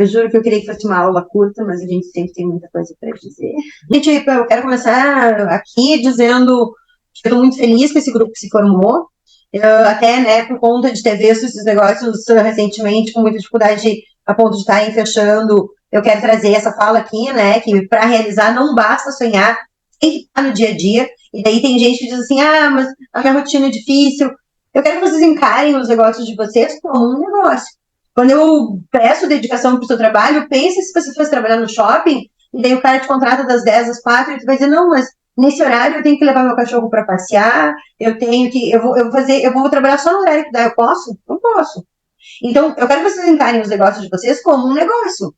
Eu juro que eu queria que fosse uma aula curta, mas a gente sempre tem muita coisa para dizer. Gente, eu quero começar aqui dizendo que eu estou muito feliz que esse grupo se formou. Até, né, por conta de ter visto esses negócios recentemente, com muita dificuldade a ponto de estarem fechando, eu quero trazer essa fala aqui, né, que para realizar não basta sonhar, tem que estar no dia a dia. E daí tem gente que diz assim, mas a minha rotina é difícil. Eu quero que vocês encarem os negócios de vocês como um negócio. Quando eu peço dedicação para o seu trabalho, pense se você fosse trabalhar no shopping, e daí o cara te contrata das 10 às 4, e tu vai dizer, não, mas nesse horário eu tenho que levar meu cachorro para passear, eu vou trabalhar só no horário que dá, eu posso? Não posso. Então, eu quero que vocês encarem os negócios de vocês como um negócio.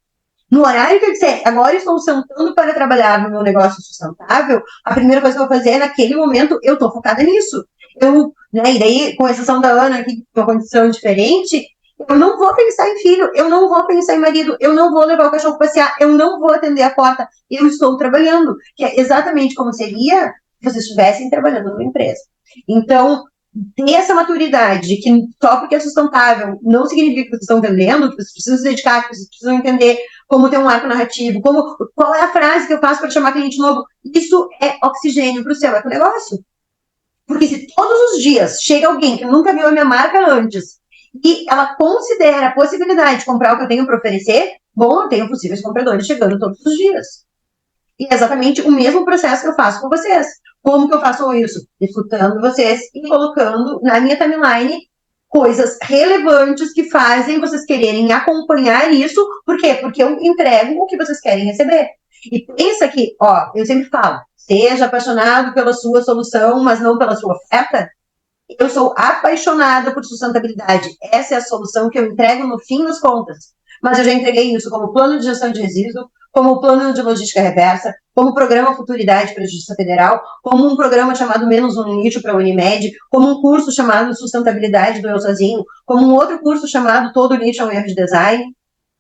No horário que eu disser, agora estou sentando para trabalhar no meu negócio sustentável, a primeira coisa que eu vou fazer é, naquele momento, eu estou focada nisso. E daí, com exceção da Ana, que tem uma condição diferente, eu não vou pensar em filho, eu não vou pensar em marido, eu não vou levar o cachorro para passear, eu não vou atender a porta, eu estou trabalhando, que é exatamente como seria se vocês estivessem trabalhando numa empresa. Então, ter essa maturidade de que só porque é sustentável não significa que vocês estão vendendo, que vocês precisam se dedicar, que vocês precisam entender como ter um arco narrativo, qual é a frase que eu faço para chamar cliente novo. Isso é oxigênio para o seu econegócio. Porque se todos os dias chega alguém que nunca viu a minha marca antes e ela considera a possibilidade de comprar o que eu tenho para oferecer, bom, eu tenho possíveis compradores chegando todos os dias. E é exatamente o mesmo processo que eu faço com vocês. Como que eu faço isso? Escutando vocês e colocando na minha timeline coisas relevantes que fazem vocês quererem acompanhar isso. Por quê? Porque eu entrego o que vocês querem receber. E pensa que, eu sempre falo, seja apaixonado pela sua solução, mas não pela sua oferta. Eu sou apaixonada por sustentabilidade. Essa é a solução que eu entrego no fim das contas. Mas eu já entreguei isso como plano de gestão de resíduo, como plano de logística reversa, como programa Futuridade para a Justiça Federal, como um programa chamado Menos um Lixo para a Unimed, como um curso chamado Sustentabilidade do Eu Sozinho, como um outro curso chamado Todo Lixo é um Erro de Design.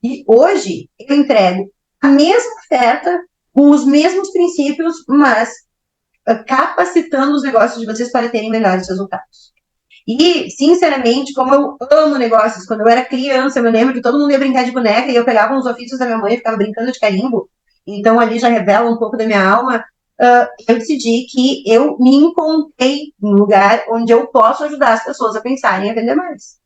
E hoje eu entrego a mesma oferta, com os mesmos princípios, mas capacitando os negócios de vocês para terem melhores resultados. E, sinceramente, como eu amo negócios, quando eu era criança, eu me lembro que todo mundo ia brincar de boneca e eu pegava uns ofícios da minha mãe e ficava brincando de carimbo. Então, ali já revela um pouco da minha alma. Eu decidi que eu me encontrei num lugar onde eu posso ajudar as pessoas a pensarem a vender mais.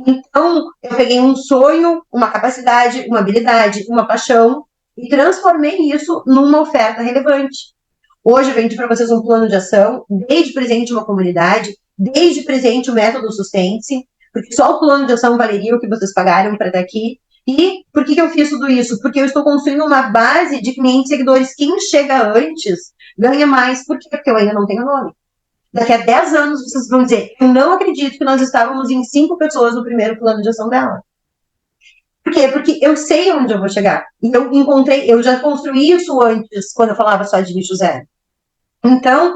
Então, eu peguei um sonho, uma capacidade, uma habilidade, uma paixão e transformei isso numa oferta relevante. Hoje eu vendo para vocês um plano de ação, desde presente uma comunidade, desde presente o método Sustente-se, porque só o plano de ação valeria o que vocês pagaram para estar aqui. E por que eu fiz tudo isso? Porque eu estou construindo uma base de clientes e seguidores. Quem chega antes ganha mais. Por quê? Porque eu ainda não tenho nome. Daqui a 10 anos vocês vão dizer, eu não acredito que nós estávamos em 5 pessoas no primeiro plano de ação dela. Por quê? Porque eu sei onde eu vou chegar. E eu já construí isso antes, quando eu falava só de lixo zero. Então,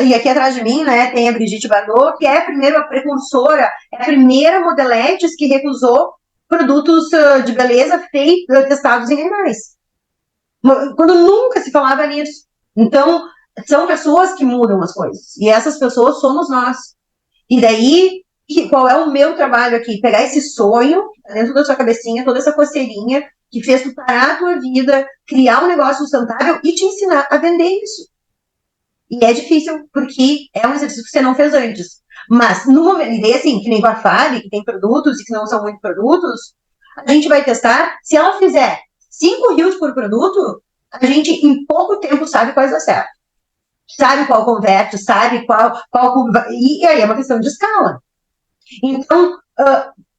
e aqui atrás de mim, né, tem a Brigitte Bardot, que é a primeira precursora, é a primeira modeletes que recusou produtos de beleza testados em animais. Quando nunca se falava nisso. Então, são pessoas que mudam as coisas. E essas pessoas somos nós. E daí, qual é o meu trabalho aqui? Pegar esse sonho dentro da sua cabecinha, toda essa coceirinha que fez tu parar a tua vida, criar um negócio sustentável e te ensinar a vender isso. E é difícil, porque é um exercício que você não fez antes. Mas, no momento, e daí assim, que nem com a Fábio, que tem produtos e que não são muitos produtos, a gente vai testar. Se ela fizer 5 reels por produto, a gente, em pouco tempo, sabe quais dá certo. Sabe qual converte, sabe qual e aí é uma questão de escala. Então,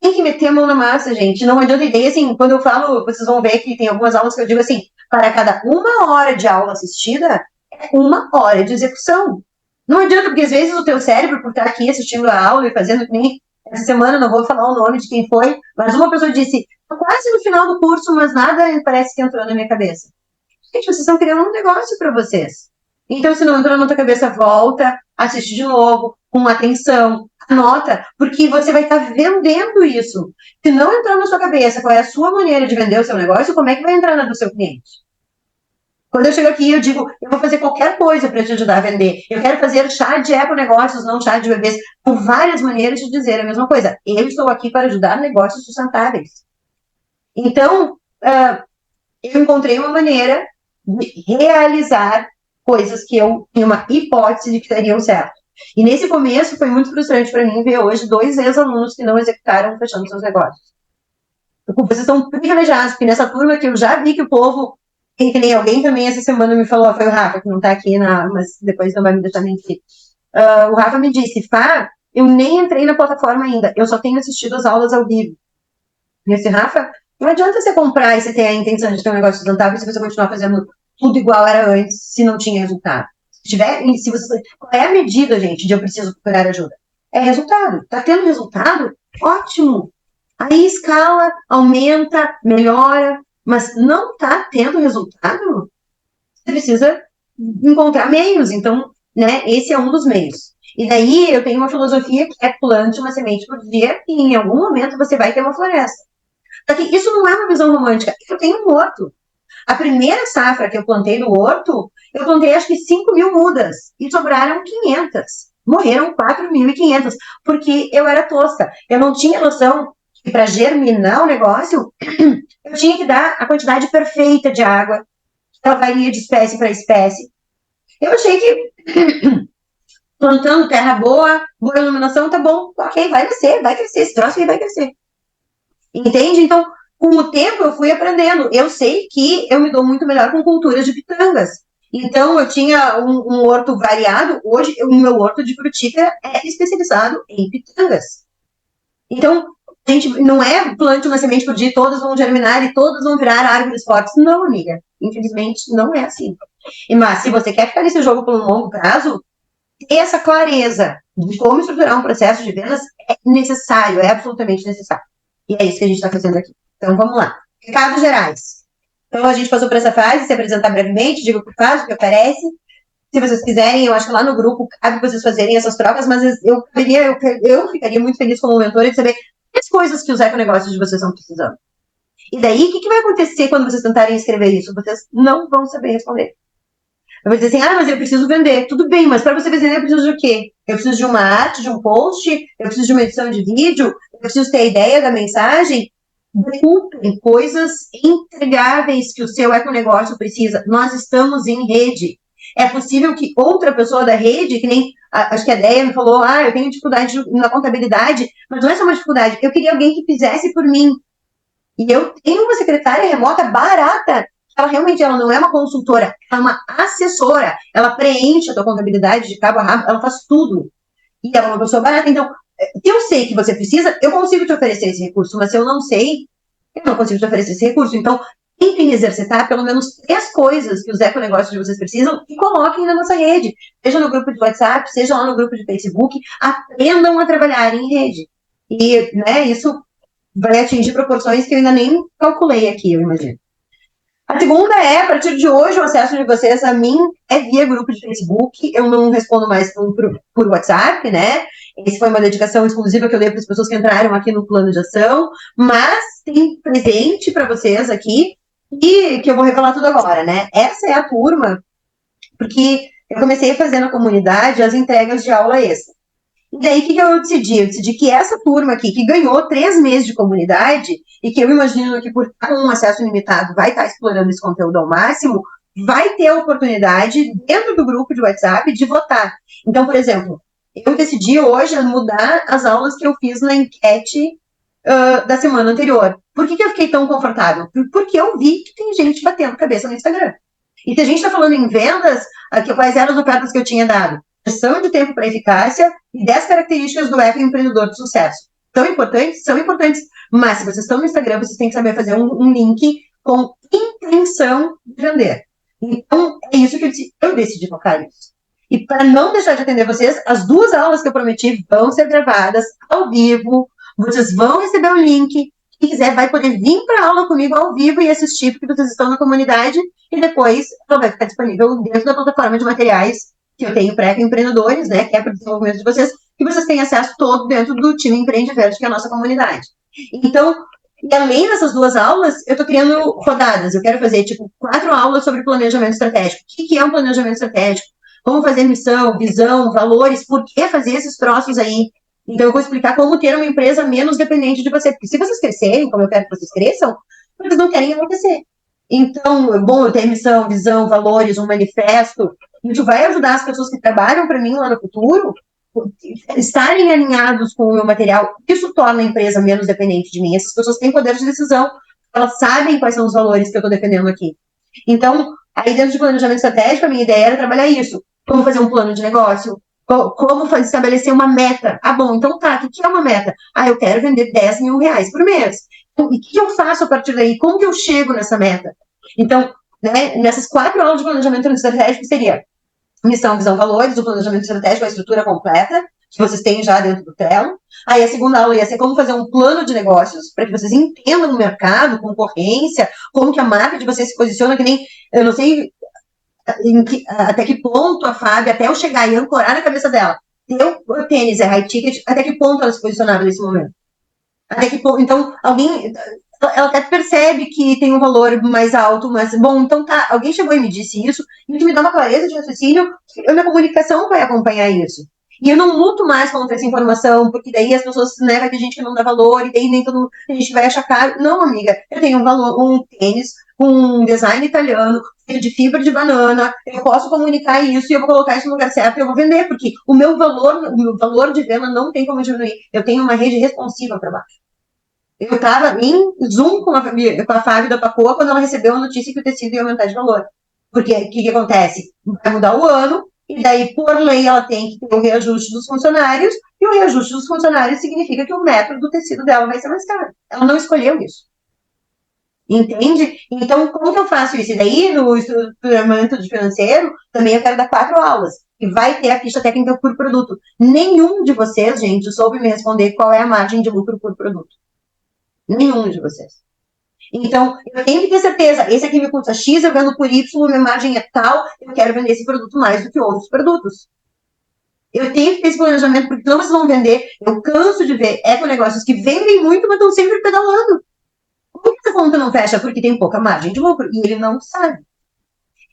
tem que meter a mão na massa, gente. Não adianta ideia, assim, quando eu falo, vocês vão ver que tem algumas aulas que eu digo assim, para cada 1 hora de aula assistida, 1 hora de execução. Não adianta, porque às vezes o teu cérebro, por estar aqui assistindo a aula e fazendo que nem essa semana, não vou falar o nome de quem foi, mas uma pessoa disse, quase no final do curso, mas nada parece que entrou na minha cabeça. Gente, vocês estão criando um negócio para vocês. Então, se não entrou na tua cabeça, volta, assiste de novo, com atenção, anota, porque você vai estar vendendo isso. Se não entrar na sua cabeça qual é a sua maneira de vender o seu negócio, como é que vai entrar na do seu cliente? Quando eu chego aqui, eu digo, eu vou fazer qualquer coisa para te ajudar a vender. Eu quero fazer chá de econegócios, não chá de bebês. Por várias maneiras de dizer a mesma coisa. Eu estou aqui para ajudar negócios sustentáveis. Então, eu encontrei uma maneira de realizar coisas que eu tinha uma hipótese de que dariam certo. E nesse começo foi muito frustrante para mim ver hoje 2 ex-alunos que não executaram fechando seus negócios. Vocês são privilegiados, porque nessa turma que eu já vi que o povo, que nem alguém também essa semana me falou, foi o Rafa, que não tá aqui, mas depois não vai me deixar mentir. O Rafa me disse, Fá, eu nem entrei na plataforma ainda, eu só tenho assistido as aulas ao vivo. E eu disse, Rafa, não adianta você comprar e você ter a intenção de ter um negócio sustentável se você continuar fazendo tudo igual era antes, se não tinha resultado. Qual é a medida, gente, de eu preciso procurar ajuda? É resultado. Tá tendo resultado? Ótimo. Aí escala, aumenta, melhora, mas não tá tendo resultado? Você precisa encontrar meios. Então, né, esse é um dos meios. E daí eu tenho uma filosofia que é plante uma semente por dia e em algum momento você vai ter uma floresta. Só que isso não é uma visão romântica. Eu tenho um horto. A primeira safra que eu plantei no horto, eu plantei acho que 5.000 mudas e sobraram 500. Morreram 4.500, porque eu era tosca. Eu não tinha noção que para germinar o negócio, eu tinha que dar a quantidade perfeita de água. Ela varia de espécie para espécie. Eu achei que plantando terra boa, boa iluminação, tá bom, ok, vai crescer, esse troço aí vai crescer. Entende? Então, com o tempo eu fui aprendendo. Eu sei que eu me dou muito melhor com culturas de pitangas. Então, eu tinha um horto variado. Hoje, o meu horto de frutífera é especializado em pitangas. Então, a gente não é plante uma semente por dia, todas vão germinar e todas vão virar árvores fortes. Não, amiga. Infelizmente, não é assim. Mas, se você quer ficar nesse jogo por um longo prazo, ter essa clareza de como estruturar um processo de vendas é necessário, é absolutamente necessário. E é isso que a gente está fazendo aqui. Então, vamos lá. Recados gerais. Então, a gente passou por essa fase, se apresentar brevemente, diga o que faz, o que oferece. Se vocês quiserem, eu acho que lá no grupo cabe vocês fazerem essas trocas, mas eu ficaria muito feliz como mentora de saber as coisas que os econegócios de vocês estão precisando. E daí, o que vai acontecer quando vocês tentarem escrever isso? Vocês não vão saber responder. Eu vou dizer assim, mas eu preciso vender. Tudo bem, mas para você vender eu preciso de quê? Eu preciso de uma arte, de um post, eu preciso de uma edição de vídeo, eu preciso ter a ideia da mensagem. Decupem coisas entregáveis que o seu econegócio precisa. Nós estamos em rede. É possível que outra pessoa da rede, que nem, acho que a Deia me falou, eu tenho dificuldade na contabilidade, mas não é só uma dificuldade, eu queria alguém que fizesse por mim. E eu tenho uma secretária remota barata. Ela não é uma consultora, ela é uma assessora. Ela preenche a tua contabilidade de cabo a rabo, ela faz tudo. E ela é uma pessoa barata. Então, se eu sei que você precisa, eu consigo te oferecer esse recurso. Mas se eu não sei, eu não consigo te oferecer esse recurso. Então, tentem exercitar pelo menos 3 coisas que os econegócios de vocês precisam e coloquem na nossa rede. Seja no grupo de WhatsApp, seja lá no grupo de Facebook. Aprendam a trabalhar em rede. E, né, isso vai atingir proporções que eu ainda nem calculei aqui, eu imagino. A segunda é, a partir de hoje, o acesso de vocês a mim é via grupo de Facebook. Eu não respondo mais por WhatsApp, né? Essa foi uma dedicação exclusiva que eu dei para as pessoas que entraram aqui no plano de ação. Mas tem presente para vocês aqui e que eu vou revelar tudo agora, né? Essa é a turma, porque eu comecei a fazer na comunidade as entregas de aula extra. E daí, o que eu decidi? Eu decidi que essa turma aqui, que ganhou 3 meses de comunidade, e que eu imagino que por estar com um acesso limitado vai estar explorando esse conteúdo ao máximo, vai ter a oportunidade, dentro do grupo de WhatsApp, de votar. Então, por exemplo, eu decidi hoje mudar as aulas que eu fiz na enquete da semana anterior. Por que eu fiquei tão confortável? Porque eu vi que tem gente batendo cabeça no Instagram. E se a gente está falando em vendas, quais eram as ofertas que eu tinha dado? Gestão de tempo para eficácia e 10 características do empreendedor de sucesso. São importantes? São importantes. Mas se vocês estão no Instagram, vocês têm que saber fazer um link com intenção de vender. Então, é isso que eu decidi focar nisso. E para não deixar de atender vocês, as 2 aulas que eu prometi vão ser gravadas ao vivo. Vocês vão receber o link. Quem quiser vai poder vir para a aula comigo ao vivo e assistir, porque vocês estão na comunidade. E depois ela vai ficar disponível dentro da plataforma de materiais que eu tenho para empreendedores, né, que é para o desenvolvimento de vocês, que vocês têm acesso todo dentro do time Empreende Verde, que é a nossa comunidade. Então, e além dessas 2 aulas, eu estou criando rodadas. Eu quero fazer, 4 aulas sobre planejamento estratégico. O que é um planejamento estratégico? Como fazer missão, visão, valores, por que fazer esses troços aí? Então, eu vou explicar como ter uma empresa menos dependente de você. Porque se vocês crescerem, como eu quero que vocês cresçam, Eles não querem enlouquecer. Então, bom, eu tenho missão, visão, valores, um manifesto. Isso vai ajudar as pessoas que trabalham para mim lá no futuro estarem alinhados com o meu material. Isso torna a empresa menos dependente de mim. Essas pessoas têm poder de decisão. Elas sabem quais são os valores que eu estou defendendo aqui. Então, aí dentro de planejamento estratégico, a minha ideia era trabalhar isso. Como fazer um plano de negócio, como estabelecer uma meta. Ah, bom, então tá, o que é uma meta? Ah, eu quero vender 10 mil reais por mês. Então, e o que eu faço a partir daí? Como que eu chego nessa meta? Então, né, nessas 4 aulas de planejamento estratégico seria missão, visão, valores, o planejamento estratégico, a estrutura completa, que vocês têm já dentro do Trello. Aí a segunda aula ia ser como fazer um plano de negócios, para que vocês entendam o mercado, concorrência, como que a marca de vocês se posiciona, que nem, eu não sei até que ponto a Fábio, até eu chegar e ancorar na cabeça dela, o tênis é high ticket, até que ponto ela se posicionava nesse momento? Até que ponto, então, ela até percebe que tem um valor mais alto, mas, bom, então tá, alguém chegou e me disse isso, e que me dá uma clareza de raciocínio, a minha comunicação vai acompanhar isso. E eu não luto mais contra essa informação, porque daí as pessoas, né, vai ter gente que não dá valor, e daí nem todo mundo, a gente vai achar caro. Não, amiga, eu tenho um valor, um tênis, um design italiano, feito de fibra de banana, eu posso comunicar isso e eu vou colocar isso no lugar certo e eu vou vender, porque o meu valor de venda não tem como diminuir. Eu tenho uma rede responsiva para baixo. Eu estava em Zoom com a Fábio da Pacoa quando ela recebeu a notícia que o tecido ia aumentar de valor. Porque o que acontece? Vai mudar o ano, e daí, por lei, ela tem que ter o reajuste dos funcionários, e o reajuste dos funcionários significa que o metro do tecido dela vai ser mais caro. Ela não escolheu isso. Entende? Então, como que eu faço isso? E daí, no estruturamento financeiro, também eu quero dar 4 aulas. E vai ter a ficha técnica por produto. Nenhum de vocês, gente, soube me responder qual é a margem de lucro por produto. Nenhum de vocês. Então, eu tenho que ter certeza, esse aqui me custa X, eu vendo por Y, minha margem é tal, eu quero vender esse produto mais do que outros produtos. Eu tenho que ter esse planejamento, porque senão vocês vão vender. Eu canso de ver econegócios que vendem muito, mas estão sempre pedalando. Como que essa conta não fecha? Porque tem pouca margem de lucro, e ele não sabe.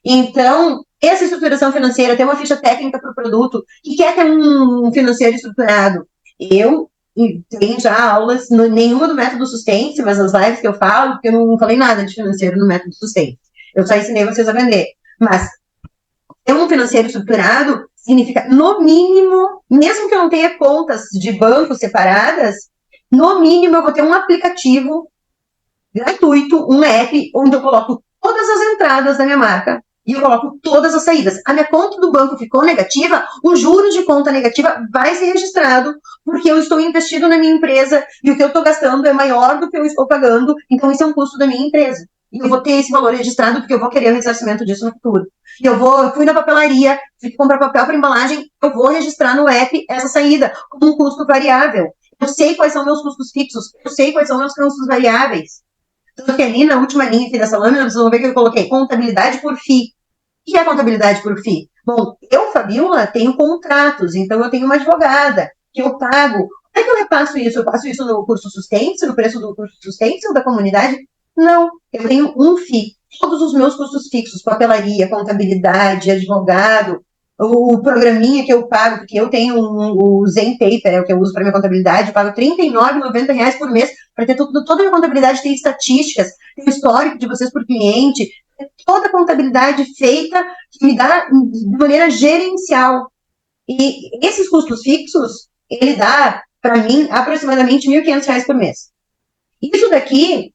Então, essa estruturação financeira, ter uma ficha técnica para o produto, que quer ter um financeiro estruturado. Eu tenho já aulas, nenhuma do método Sustente, mas as lives que eu falo, porque eu não falei nada de financeiro no método Sustente. Eu só ensinei vocês a vender. Mas ter um financeiro estruturado significa, no mínimo, mesmo que eu não tenha contas de banco separadas, no mínimo eu vou ter um aplicativo gratuito, um app, onde eu coloco todas as entradas da minha marca e eu coloco todas as saídas. A minha conta do banco ficou negativa, o juro de conta negativa vai ser registrado, porque eu estou investido na minha empresa e o que eu estou gastando é maior do que eu estou pagando, então isso é um custo da minha empresa. E eu vou ter esse valor registrado porque eu vou querer o ressarcimento disso no futuro. E eu fui na papelaria, fui comprar papel para embalagem, eu vou registrar no app essa saída como um custo variável. Eu sei quais são meus custos fixos, eu sei quais são meus custos variáveis. Tanto que ali na última linha aqui dessa lâmina, vocês vão ver que eu coloquei contabilidade por FII. O que é contabilidade por FII? Bom, eu, Fabiola, tenho contratos, então eu tenho uma advogada que eu pago. Como é que eu repasso isso? Eu passo isso no curso Sustente, no preço do curso Sustente ou da comunidade? Não, eu tenho um FII. Todos os meus custos fixos, papelaria, contabilidade, advogado, o programinha que eu pago, porque eu tenho o Zen Paper, é o que eu uso para minha contabilidade, eu pago R$39,90 por mês para ter toda a minha contabilidade, tem estatísticas, tem o histórico de vocês por cliente, toda a contabilidade feita que me dá de maneira gerencial. E esses custos fixos, ele dá, para mim, aproximadamente R$1.500 por mês. Isso daqui,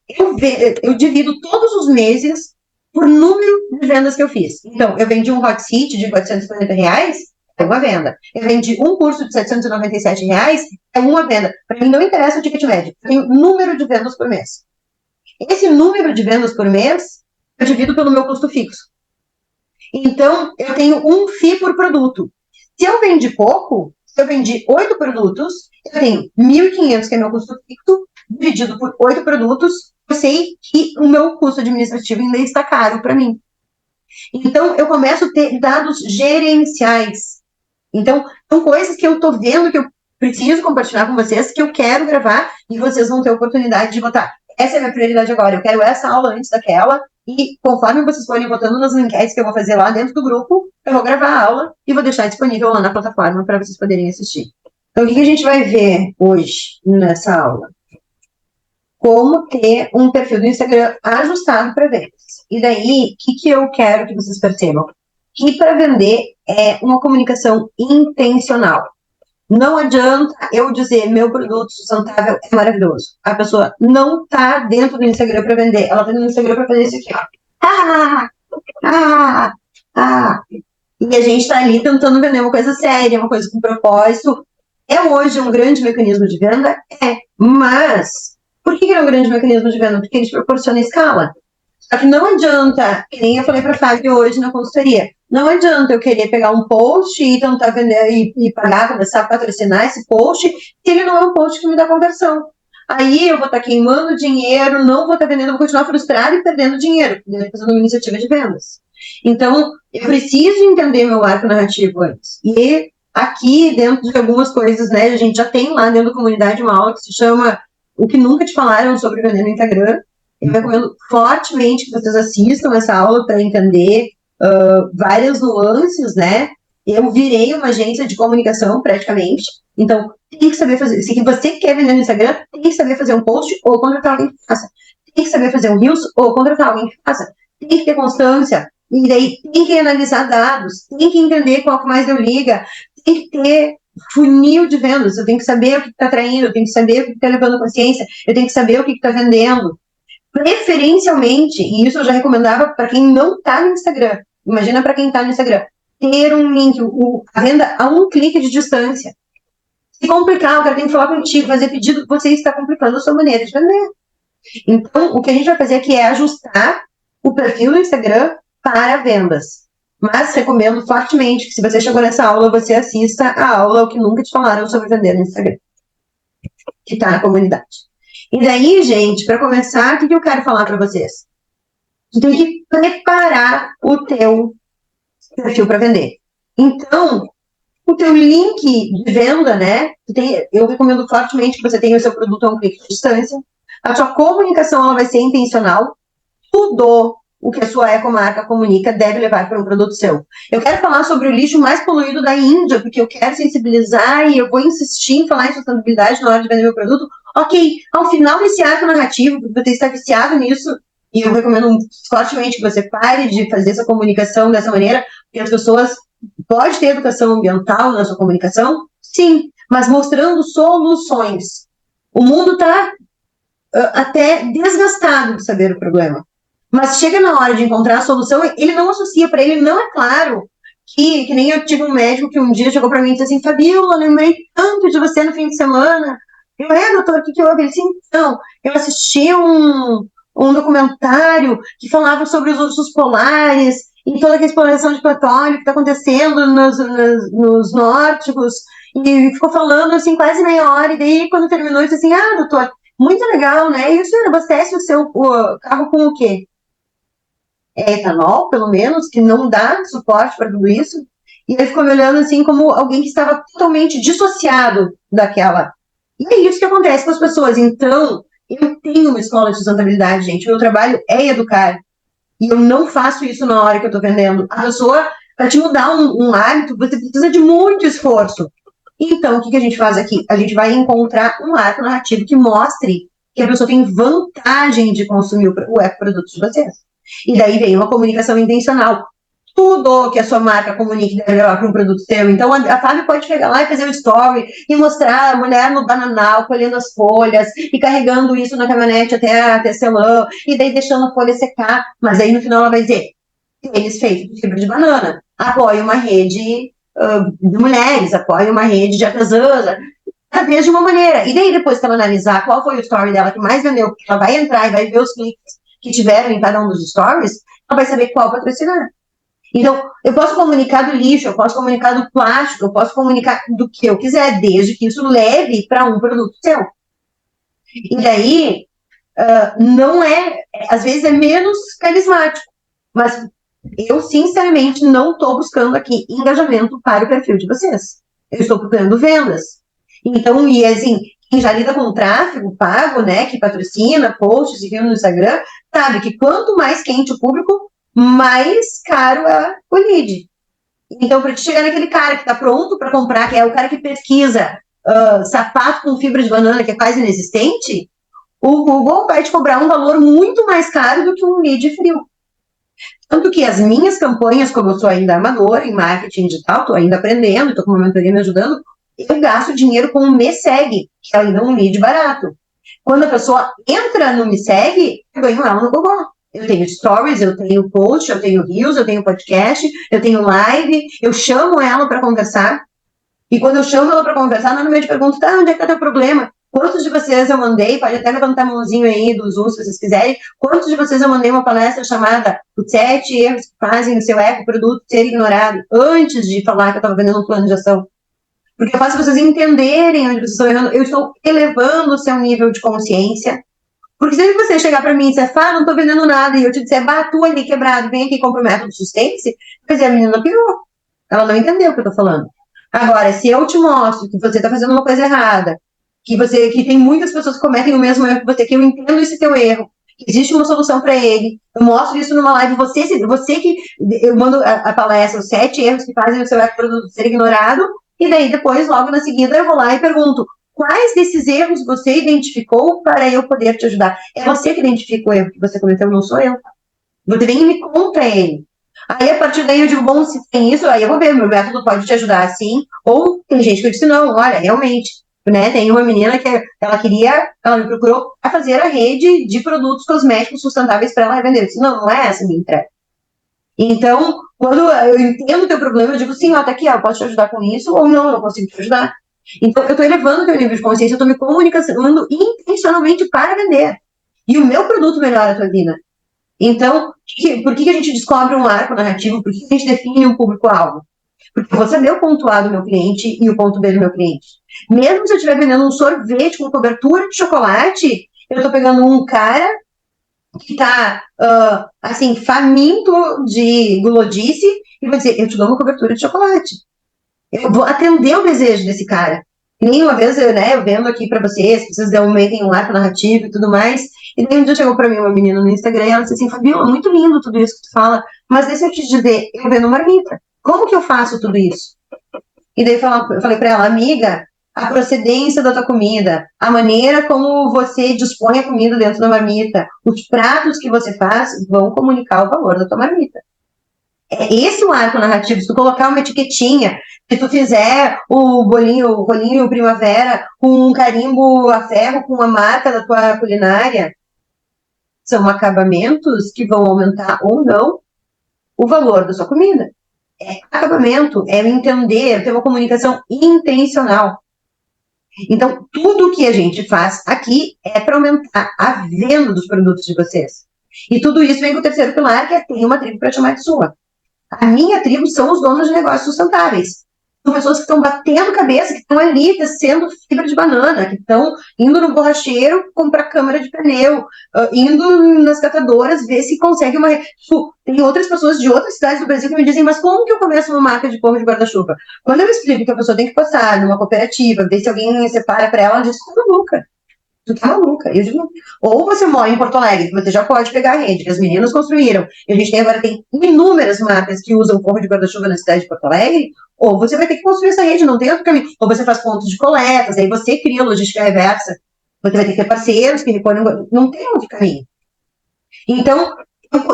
eu divido todos os meses por número de vendas que eu fiz. Então, eu vendi um hot seat de R$440, é uma venda. Eu vendi um curso de R$797, é uma venda. Para mim não interessa o ticket médio, eu tenho número de vendas por mês. Esse número de vendas por mês, eu divido pelo meu custo fixo. Então, eu tenho um FII por produto. Se eu vendi pouco, se eu vendi 8 produtos, eu tenho 1.500, que é meu custo fixo, dividido por 8 produtos, eu sei que o meu custo administrativo ainda está caro para mim. Então, eu começo a ter dados gerenciais. Então, são coisas que eu estou vendo, que eu preciso compartilhar com vocês, que eu quero gravar, e vocês vão ter a oportunidade de botar. Essa é a minha prioridade agora, eu quero essa aula antes daquela, e conforme vocês forem votando nas enquetes que eu vou fazer lá dentro do grupo, eu vou gravar a aula e vou deixar disponível lá na plataforma para vocês poderem assistir. Então, o que a gente vai ver hoje nessa aula? como ter um perfil do Instagram ajustado para vendas. E daí, o que eu quero que vocês percebam? Que para vender é uma comunicação intencional. Não adianta eu dizer meu produto sustentável é maravilhoso. A pessoa não está dentro do Instagram para vender, ela está no Instagram para fazer isso aqui, ó. Ah, ah, ah. E a gente está ali tentando vender uma coisa séria, uma coisa com propósito. É hoje um grande mecanismo de venda? É. Mas, por que é um grande mecanismo de venda? Porque ele te proporciona escala. Só que não adianta, que nem eu falei para a Fábio hoje na consultoria, não adianta eu querer pegar um post e tentar vender e pagar, começar a patrocinar esse post, se ele não é um post que me dá conversão. Aí eu vou estar queimando dinheiro, não vou estar vendendo, vou continuar frustrada e perdendo dinheiro, fazendo uma iniciativa de vendas. Então, eu preciso entender meu arco narrativo antes. E aqui, dentro de algumas coisas, né, a gente já tem lá dentro da comunidade uma aula que se chama O que Nunca Te Falaram sobre Vender no Instagram. Eu recomendo fortemente que vocês assistam essa aula para entender várias nuances, né? Eu virei uma agência de comunicação, praticamente. Então, tem que saber fazer. Se você quer vender no Instagram, tem que saber fazer um post ou contratar alguém que faça. Tem que saber fazer um Reels ou contratar alguém que faça. Tem que ter constância. E daí tem que analisar dados. Tem que entender qual que mais deu liga. Tem que ter funil de vendas. Eu tenho que saber o que está atraindo. Eu tenho que saber o que está levando consciência. Eu tenho que saber o que está vendendo. Preferencialmente, e isso eu já recomendava para quem não está no Instagram, imagina para quem está no Instagram, ter um link, a venda a um clique de distância. Se complicar, o cara tem que falar contigo, fazer pedido, você está complicando a sua maneira de vender. Então, o que a gente vai fazer aqui é ajustar o perfil do Instagram para vendas. Mas recomendo fortemente que se você chegou nessa aula, você assista a aula O que Nunca Te Falaram sobre Vender no Instagram, que está na comunidade. E daí, gente, para começar, o que eu quero falar para vocês? Tu tem que preparar o teu perfil para vender. Então, o teu link de venda, né? Eu recomendo fortemente que você tenha o seu produto a um clique de distância. A sua comunicação ela vai ser intencional. Tudo o que a sua ecomarca comunica deve levar para um produto seu. Eu quero falar sobre o lixo mais poluído da Índia, porque eu quero sensibilizar e eu vou insistir em falar em sustentabilidade na hora de vender meu produto. Ok, ao final desse arco narrativo, porque você está viciado nisso, e eu recomendo fortemente que você pare de fazer essa comunicação dessa maneira, porque as pessoas podem ter educação ambiental na sua comunicação, sim, mas mostrando soluções. O mundo está até desgastado de saber o problema. Mas chega na hora de encontrar a solução, ele não associa, para ele não é claro que nem eu tive um médico que um dia chegou para mim e disse assim, Fabiola, eu lembrei tanto de você no fim de semana. Eu, doutor, o que houve? Ele disse, então, eu assisti um documentário que falava sobre os ursos polares e toda a exploração de petróleo que está acontecendo nos nórdicos, e ficou falando assim quase meia hora, e daí quando terminou, ele disse assim, doutor, muito legal, né? E o senhor abastece o carro com o quê? É etanol, pelo menos, que não dá suporte para tudo isso. E ele ficou me olhando assim como alguém que estava totalmente dissociado daquela. E é isso que acontece com as pessoas. Então, eu tenho uma escola de sustentabilidade, gente. O meu trabalho é educar. E eu não faço isso na hora que eu estou vendendo. A pessoa, para te mudar um hábito, você precisa de muito esforço. Então, o que a gente faz aqui? A gente vai encontrar um arco narrativo que mostre que a pessoa tem vantagem de consumir o ecoproduto de vocês. E daí vem uma comunicação intencional. Tudo que a sua marca comunique deve levar para um produto seu. Então, a Fábio pode chegar lá e fazer um story e mostrar a mulher no bananal, colhendo as folhas e carregando isso na caminhonete até a tecelã, e daí deixando a folha secar. Mas aí, no final, ela vai dizer, tênis feito de fibra de banana, apoia uma rede de mulheres, apoia uma rede de artesãs, cada vez de uma maneira. E daí, depois que ela analisar qual foi o story dela que mais vendeu, ela vai entrar e vai ver os cliques que tiveram em cada um dos stories, ela vai saber qual patrocinar. Então, eu posso comunicar do lixo, eu posso comunicar do plástico, eu posso comunicar do que eu quiser, desde que isso leve para um produto seu. E daí, não é, às vezes é menos carismático, mas eu, sinceramente, não estou buscando aqui engajamento para o perfil de vocês. Eu estou procurando vendas. Então, e assim, quem já lida com tráfego pago, né, que patrocina posts e no Instagram, sabe que quanto mais quente o público, mais caro é o lead. Então, para te chegar naquele cara que está pronto para comprar, que é o cara que pesquisa sapato com fibra de banana, que é quase inexistente, o Google vai te cobrar um valor muito mais caro do que um lead frio. Tanto que as minhas campanhas, como eu sou ainda amadora em marketing digital, estou ainda aprendendo, estou com uma mentoria me ajudando, eu gasto dinheiro com o Me Segue, que é ainda um lead barato. Quando a pessoa entra no Me Segue, eu ganho ela no Google. Eu tenho stories, eu tenho post, eu tenho reels, eu tenho podcast, eu tenho live, eu chamo ela para conversar. E quando eu chamo ela para conversar, normalmente pergunto, tá, onde é que tá teu problema? Quantos de vocês eu mandei, pode até levantar a mãozinho aí do Zoom, se vocês quiserem, quantos de vocês eu mandei uma palestra chamada Os 7 erros que fazem o seu ecoproduto ser ignorado, antes de falar que eu estava vendendo um plano de ação? Porque eu faço vocês entenderem onde vocês estão errando, eu estou elevando o seu nível de consciência. Porque se você chegar para mim e dizer, não estou vendendo nada, e eu te disser, tu ali quebrado, vem aqui e compra o método Sustente-se, quer dizer, a menina pirou. Ela não entendeu o que eu estou falando. Agora, se eu te mostro que você está fazendo uma coisa errada, que tem muitas pessoas que cometem o mesmo erro que você, que eu entendo esse teu erro, que existe uma solução para ele, eu mostro isso numa live, você que eu mando a palestra, os 7 erros que fazem o seu ecoproduto ser ignorado, e daí depois, logo na seguida, eu vou lá e pergunto, quais desses erros você identificou para eu poder te ajudar? É você que identifica o erro que você cometeu, não sou eu. Você vem e me conta ele. Aí, a partir daí, eu digo, bom, se tem isso, aí eu vou ver, meu método pode te ajudar assim, ou tem gente que eu disse, não, olha, realmente, né, tem uma menina que ela me procurou a fazer a rede de produtos cosméticos sustentáveis para ela vender. Eu disse, não é essa a minha entrega. Então, quando eu entendo o teu problema, eu digo, sim, tá aqui, eu posso te ajudar com isso, ou não, eu não consigo te ajudar. Então, eu estou elevando o teu nível de consciência, eu estou me comunicando intencionalmente para vender. E o meu produto melhora a tua vida. Então, por que a gente descobre um arco narrativo? Por que a gente define um público-alvo? Porque eu vou saber o ponto A do meu cliente e o ponto B do meu cliente. Mesmo se eu estiver vendendo um sorvete com cobertura de chocolate, eu estou pegando um cara que está, assim, faminto de gulodice e vou dizer, eu te dou uma cobertura de chocolate. Eu vou atender o desejo desse cara. E nem uma vez, eu vendo aqui para vocês aumentem um arco narrativo e tudo mais. E daí um dia chegou para mim uma menina no Instagram e ela disse assim, Fabiola, muito lindo tudo isso que tu fala, mas deixa eu te dizer, eu vendo marmita. Como que eu faço tudo isso? E daí eu falei para ela, amiga, a procedência da tua comida, a maneira como você dispõe a comida dentro da marmita, os pratos que você faz vão comunicar o valor da tua marmita. É esse o arco narrativo. Se tu colocar uma etiquetinha, se tu fizer o rolinho primavera com um carimbo a ferro com a marca da tua culinária, são acabamentos que vão aumentar ou não o valor da sua comida. Acabamento é entender, ter uma comunicação intencional. Então, tudo que a gente faz aqui é para aumentar a venda dos produtos de vocês. E tudo isso vem com o terceiro pilar, que é ter uma tribo para chamar de sua. A minha tribo são os donos de negócios sustentáveis. São pessoas que estão batendo cabeça, que estão ali tecendo fibra de banana, que estão indo no borracheiro comprar câmara de pneu, indo nas catadoras ver se consegue uma... Tem outras pessoas de outras cidades do Brasil que me dizem, mas como que eu começo uma marca de forro de guarda-chuva? Quando eu explico que a pessoa tem que passar numa cooperativa, ver se alguém separa para ela, ela diz, tá maluca. Tu tá maluca. Eu digo, ou você mora em Porto Alegre, que você já pode pegar a rede, que as meninas construíram, e a gente agora tem inúmeras marcas que usam forro de guarda-chuva na cidade de Porto Alegre, ou você vai ter que construir essa rede, não tem outro caminho. Ou você faz pontos de coletas, aí você cria logística reversa, você vai ter que ter parceiros que recolhem, não tem outro caminho. Então,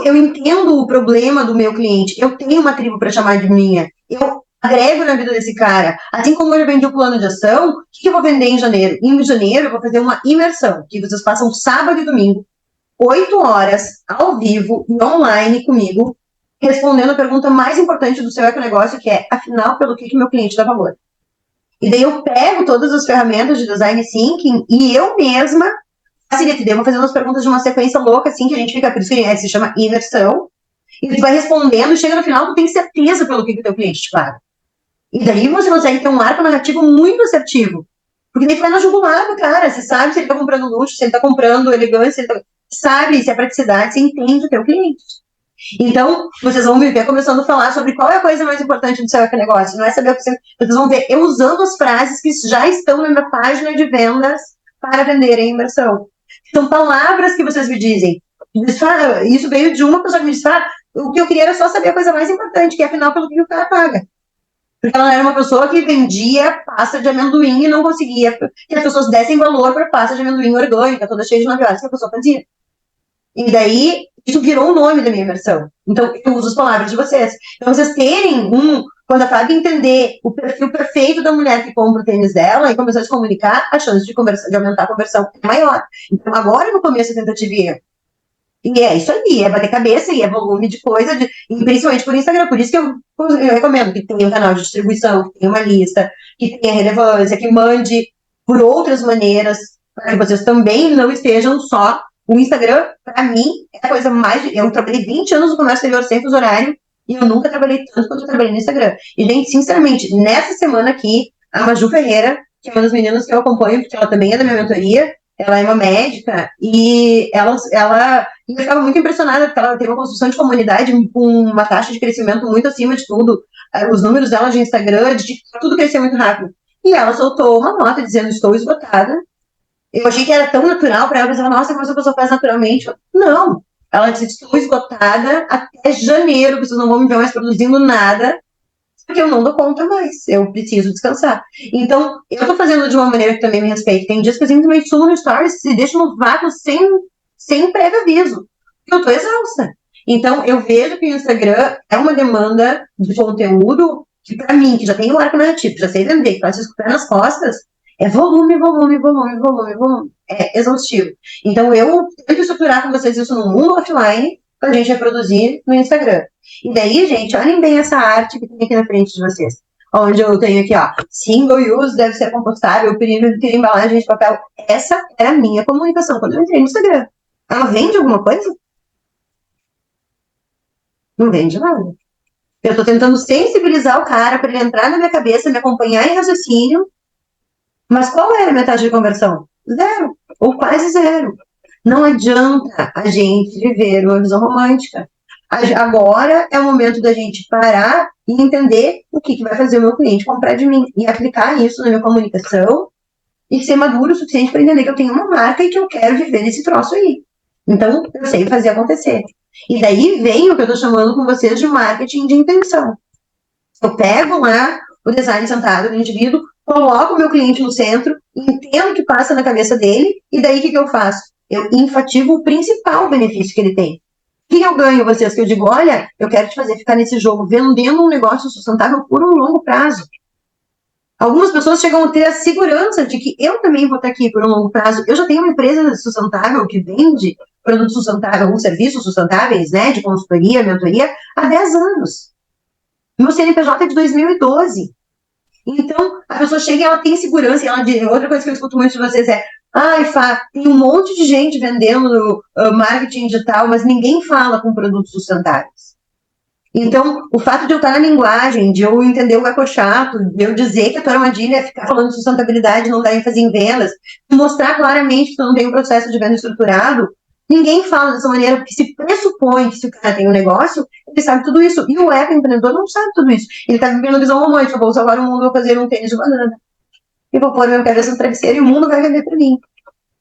eu entendo o problema do meu cliente, eu tenho uma tribo para chamar de minha, eu agrego na vida desse cara. Assim como eu vendi o plano de ação, o que eu vou vender em janeiro? Em janeiro eu vou fazer uma imersão, que vocês passam sábado e domingo, 8 horas, ao vivo e online comigo, respondendo a pergunta mais importante do seu econegócio, que é, afinal, pelo que meu cliente dá valor? E daí eu pego todas as ferramentas de design thinking e eu mesma facilito. Eu vou fazendo as perguntas de uma sequência louca, assim, que a gente fica, por isso que se chama imersão, e tu vai respondendo, e chega no final, tu tem certeza pelo que o teu cliente te paga. E daí você consegue ter um arco narrativo muito assertivo. Porque daí tu vai na jugular do cara, você sabe se ele tá comprando luxo, se ele tá comprando elegância, ele sabe se é praticidade, você entende o teu cliente. Então, vocês vão me ver começando a falar sobre qual é a coisa mais importante do seu negócio. Não é saber o que vocês vão ver eu usando as frases que já estão na minha página de vendas para vender em imersão. São palavras que vocês me dizem. Isso veio de uma pessoa que me disse, o que eu queria era só saber a coisa mais importante, que é afinal pelo que o cara paga. Porque ela era uma pessoa que vendia pasta de amendoim e não conseguia que as pessoas dessem valor para pasta de amendoim orgânica, toda cheia de 9 horas que a pessoa fazia. E daí, isso virou o nome da minha versão. Então, eu uso as palavras de vocês. Então, vocês terem quando a Fábio entender o perfil perfeito da mulher que compra o tênis dela e começar a se comunicar, a chance de aumentar a conversão é maior. Então, agora, no começo, a tentativa e erro. E é isso aí, é bater cabeça e é volume de coisa, e principalmente por Instagram. Por isso que eu recomendo que tenha um canal de distribuição, que tenha uma lista, que tenha relevância, que mande por outras maneiras, para que vocês também não estejam só. O Instagram, para mim, é a coisa mais. Eu trabalhei 20 anos no comércio exterior sem fuso horário e eu nunca trabalhei tanto quanto eu trabalhei no Instagram. E, gente, sinceramente, nessa semana aqui, a Maju Ferreira, que é uma das meninas que eu acompanho, porque ela também é da minha mentoria, ela é uma médica e ela eu ficava muito impressionada porque ela tem uma construção de comunidade com uma taxa de crescimento muito acima de tudo. Os números dela de Instagram, de tudo cresceu muito rápido. E ela soltou uma nota dizendo: estou esgotada. Eu achei que era tão natural para ela, pensava: nossa, como essa pessoa faz naturalmente? Não. Ela disse: estou esgotada até janeiro, vocês não vão me ver mais produzindo nada, porque eu não dou conta mais, eu preciso descansar. Então, eu tô fazendo de uma maneira que também me respeite. Tem dias que eu simplesmente subo no stories e deixo no vácuo sem prévio aviso, porque eu tô exausta. Então, eu vejo que o Instagram é uma demanda de conteúdo que, para mim, que já tem o arco narrativo, que já sei vender, que faz escutar nas costas, é volume, volume, volume, volume, volume. É exaustivo. Então, eu tento estruturar com vocês isso no mundo offline, para a gente reproduzir no Instagram. E daí, gente, olhem bem essa arte que tem aqui na frente de vocês. Onde eu tenho aqui, ó, single use, deve ser compostável, perigo de embalagem de papel. Essa era a minha comunicação quando eu entrei no Instagram. Ela vende alguma coisa? Não vende nada. Eu tô tentando sensibilizar o cara para ele entrar na minha cabeça, me acompanhar em raciocínio. Mas qual era a minha taxa de conversão? Zero. Ou quase zero. Não adianta a gente viver uma visão romântica. Agora é o momento da gente parar e entender o que vai fazer o meu cliente comprar de mim e aplicar isso na minha comunicação e ser maduro o suficiente para entender que eu tenho uma marca e que eu quero viver nesse troço aí. Então, eu sei fazer acontecer. E daí vem o que eu estou chamando com vocês de marketing de intenção. Eu pego lá o design sentado do indivíduo, coloco o meu cliente no centro, entendo o que passa na cabeça dele, e daí o que eu faço? Eu enfativo o principal benefício que ele tem. O que eu ganho, vocês? Que eu digo: olha, eu quero te fazer ficar nesse jogo vendendo um negócio sustentável por um longo prazo. Algumas pessoas chegam a ter a segurança de que eu também vou estar aqui por um longo prazo. Eu já tenho uma empresa sustentável que vende produtos sustentáveis, alguns serviços sustentáveis, né, de consultoria, mentoria, há 10 anos. Meu CNPJ é de 2012. Então, a pessoa chega e ela tem segurança. E ela diz, outra coisa que eu escuto muito de vocês é: ai, Fá, tem um monte de gente vendendo marketing digital, mas ninguém fala com produtos sustentáveis. Então, o fato de eu estar na linguagem, de eu entender o ecochato, de eu dizer que a tua armadilha é ficar falando de sustentabilidade, não dar ênfase em vendas, mostrar claramente que tu não tem um processo de venda estruturado, ninguém fala dessa maneira, porque se pressupõe que se o cara tem um negócio, ele sabe tudo isso. E o eco-empreendedor não sabe tudo isso. Ele está vivendo a visão romântica: vou salvar o mundo, vou fazer um tênis de banana. E vou pôr minha cabeça no travesseiro e o mundo vai vender para mim.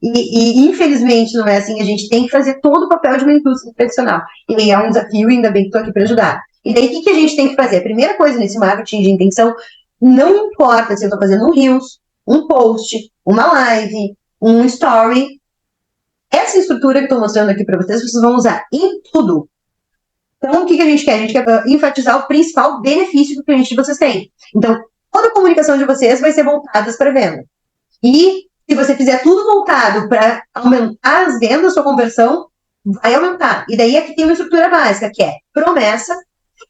E, infelizmente, não é assim. A gente tem que fazer todo o papel de uma indústria tradicional. E aí é um desafio, e ainda bem que estou aqui para ajudar. E daí, o que a gente tem que fazer? A primeira coisa nesse marketing de intenção, não importa se eu estou fazendo um Reels, um post, uma live, um story, essa estrutura que eu estou mostrando aqui para vocês, vocês vão usar em tudo. Então, o que a gente quer? A gente quer enfatizar o principal benefício que o cliente de vocês tem. Então, toda a comunicação de vocês vai ser voltada para venda. E se você fizer tudo voltado para aumentar as vendas, sua conversão vai aumentar. E daí aqui tem uma estrutura básica, que é promessa.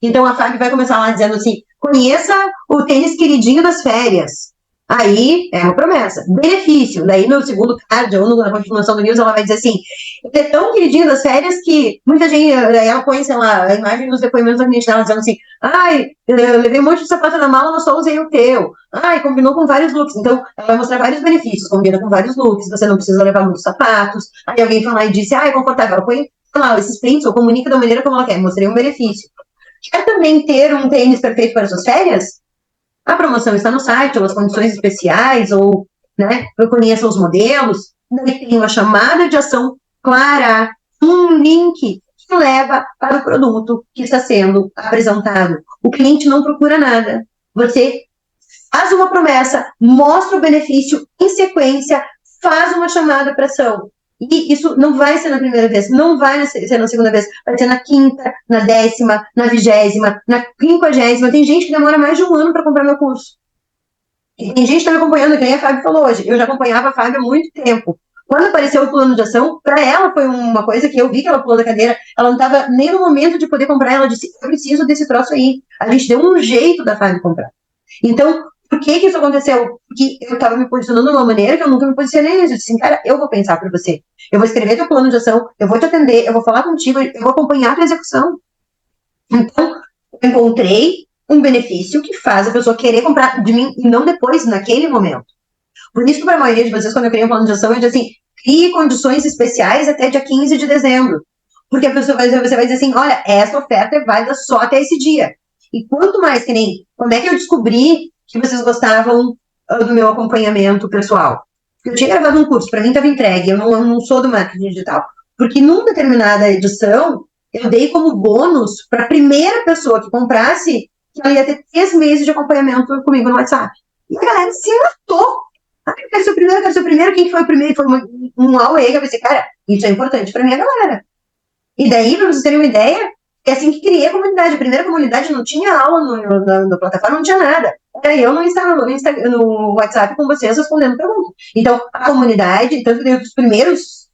Então, a Fábio vai começar lá dizendo assim: conheça o tênis queridinho das férias. Aí é uma promessa. Benefício. Daí no segundo card, ou na continuação do news, ela vai dizer assim: ele é tão queridinho das férias que muita gente, daí ela põe, sei lá, a imagem dos depoimentos da cliente dela dizendo assim: ai, eu levei um monte de sapato na mala, mas só usei o teu. Ai, combinou com vários looks. Então, ela vai mostrar vários benefícios, combina com vários looks, você não precisa levar muitos sapatos. Aí alguém fala e disse: ai, é confortável. Ela põe, sei lá, esses prints, ou comunica da maneira como ela quer, mostrei um benefício. Quer também ter um tênis perfeito para suas férias? A promoção está no site, ou as condições especiais, ou, né, eu conheço os modelos. Daí tem uma chamada de ação clara, um link que leva para o produto que está sendo apresentado. O cliente não procura nada. Você faz uma promessa, mostra o benefício, em sequência, faz uma chamada para ação. E isso não vai ser na primeira vez, não vai ser na segunda vez, vai ser na quinta, na 10ª, na 20ª, na 50ª. Tem gente que demora mais de um ano para comprar meu curso. E tem gente que está me acompanhando, que nem a Fábio falou hoje. Eu já acompanhava a Fábio há muito tempo. Quando apareceu o plano de ação, para ela foi uma coisa que eu vi que ela pulou da cadeira. Ela não estava nem no momento de poder comprar. Ela disse: eu preciso desse troço aí. A gente deu um jeito da Fábio comprar. Então, por que isso aconteceu? Porque eu estava me posicionando de uma maneira que eu nunca me posicionei antes. Eu disse assim, cara, eu vou pensar para você. Eu vou escrever teu plano de ação, eu vou te atender, eu vou falar contigo, eu vou acompanhar a tua execução. Então, eu encontrei um benefício que faz a pessoa querer comprar de mim e não depois, naquele momento. Por isso que para a maioria de vocês, quando eu criei um plano de ação, eu digo assim, crie condições especiais até dia 15 de dezembro. Porque a pessoa você vai dizer assim, olha, essa oferta é válida só até esse dia. E quanto mais que nem, como é que eu descobri que vocês gostavam do meu acompanhamento pessoal? Eu tinha gravado um curso, para mim estava entregue, eu não sou do marketing digital. Porque numa determinada edição, eu dei como bônus para a primeira pessoa que comprasse, que ela ia ter 3 meses de acompanhamento comigo no WhatsApp. E a galera se matou. Ah, eu quero ser o primeiro, eu quero ser o primeiro. Quem foi o primeiro? Foi um AUE. Eu pensei, cara, isso é importante para minha galera. E daí, para vocês terem uma ideia, é assim que criei a comunidade. A primeira comunidade não tinha aula na plataforma, não tinha nada. Era eu no Instagram, no WhatsApp com vocês respondendo perguntas. Então, a comunidade, tanto que os primeiros,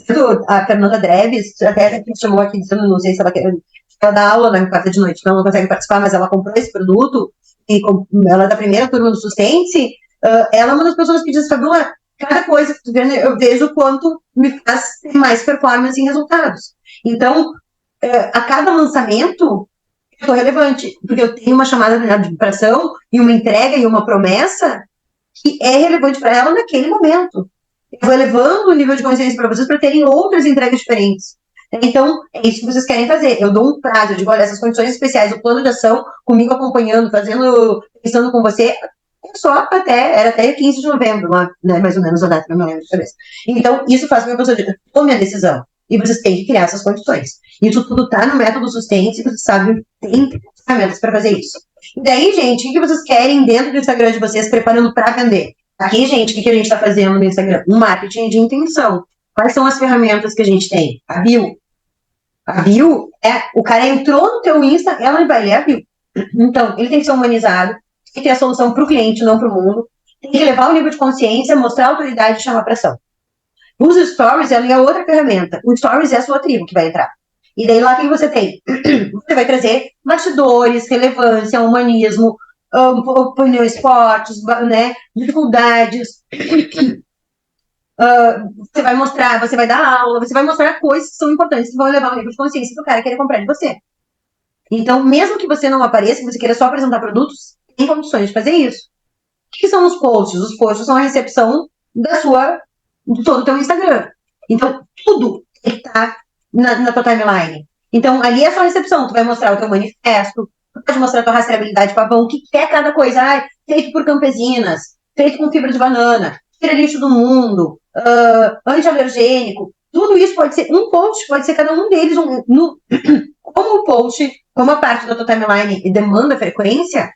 tanto a Fernanda Dreves, até que chamou aqui, não sei se ela dá aula na quarta de noite, então ela não consegue participar, mas ela comprou esse produto, e ela é da primeira turma do Sustente. Ela é uma das pessoas que diz, Fabiola, cada coisa que tu vê, eu vejo o quanto me faz ter mais performance em resultados. Então, a cada lançamento, eu sou relevante, porque eu tenho uma chamada de ação e uma entrega e uma promessa que é relevante para ela naquele momento. Eu vou elevando o nível de consciência para vocês para terem outras entregas diferentes. Então, é isso que vocês querem fazer. Eu dou um prazo, eu digo, olha, essas condições especiais, o plano de ação, comigo acompanhando, pensando com você, era até 15 de novembro, lá, né, mais ou menos a data, não me lembro de cabeça. Então, isso faz com que a pessoa diga, tome a decisão. E vocês têm que criar essas condições. Isso tudo está no método Sustente, vocês sabem, tem ferramentas para fazer isso. E daí, gente, o que vocês querem dentro do Instagram de vocês, preparando para vender? Aqui, gente, o que a gente está fazendo no Instagram? Um marketing de intenção. Quais são as ferramentas que a gente tem? A bio. A bio o cara entrou no teu Insta, ela vai ler a bio. Então, ele tem que ser humanizado, tem que ter a solução para o cliente, não para o mundo. Tem que levar o nível de consciência, mostrar a autoridade e chamar para ação. Os stories, ela é outra ferramenta. O stories é a sua tribo que vai entrar. E daí lá o que você tem? Você vai trazer bastidores, relevância, humanismo, opiniões fortes, né, dificuldades. Você vai mostrar, você vai dar aula, você vai mostrar coisas que são importantes, que vão levar o nível de consciência do cara querer comprar de você. Então, mesmo que você não apareça, que você queira só apresentar produtos, tem condições de fazer isso. O que são os posts? Os posts são a recepção de todo o teu Instagram. Então, tudo está na tua timeline. Então, ali é só a recepção. Tu vai mostrar o teu manifesto, tu pode mostrar a tua rastreabilidade pavão, o que é cada coisa. Feito por campesinas, feito com fibra de banana, tira lixo do mundo, anti-alergênico. Tudo isso pode ser um post, pode ser cada um deles. Como o post, como a parte da tua timeline demanda frequência,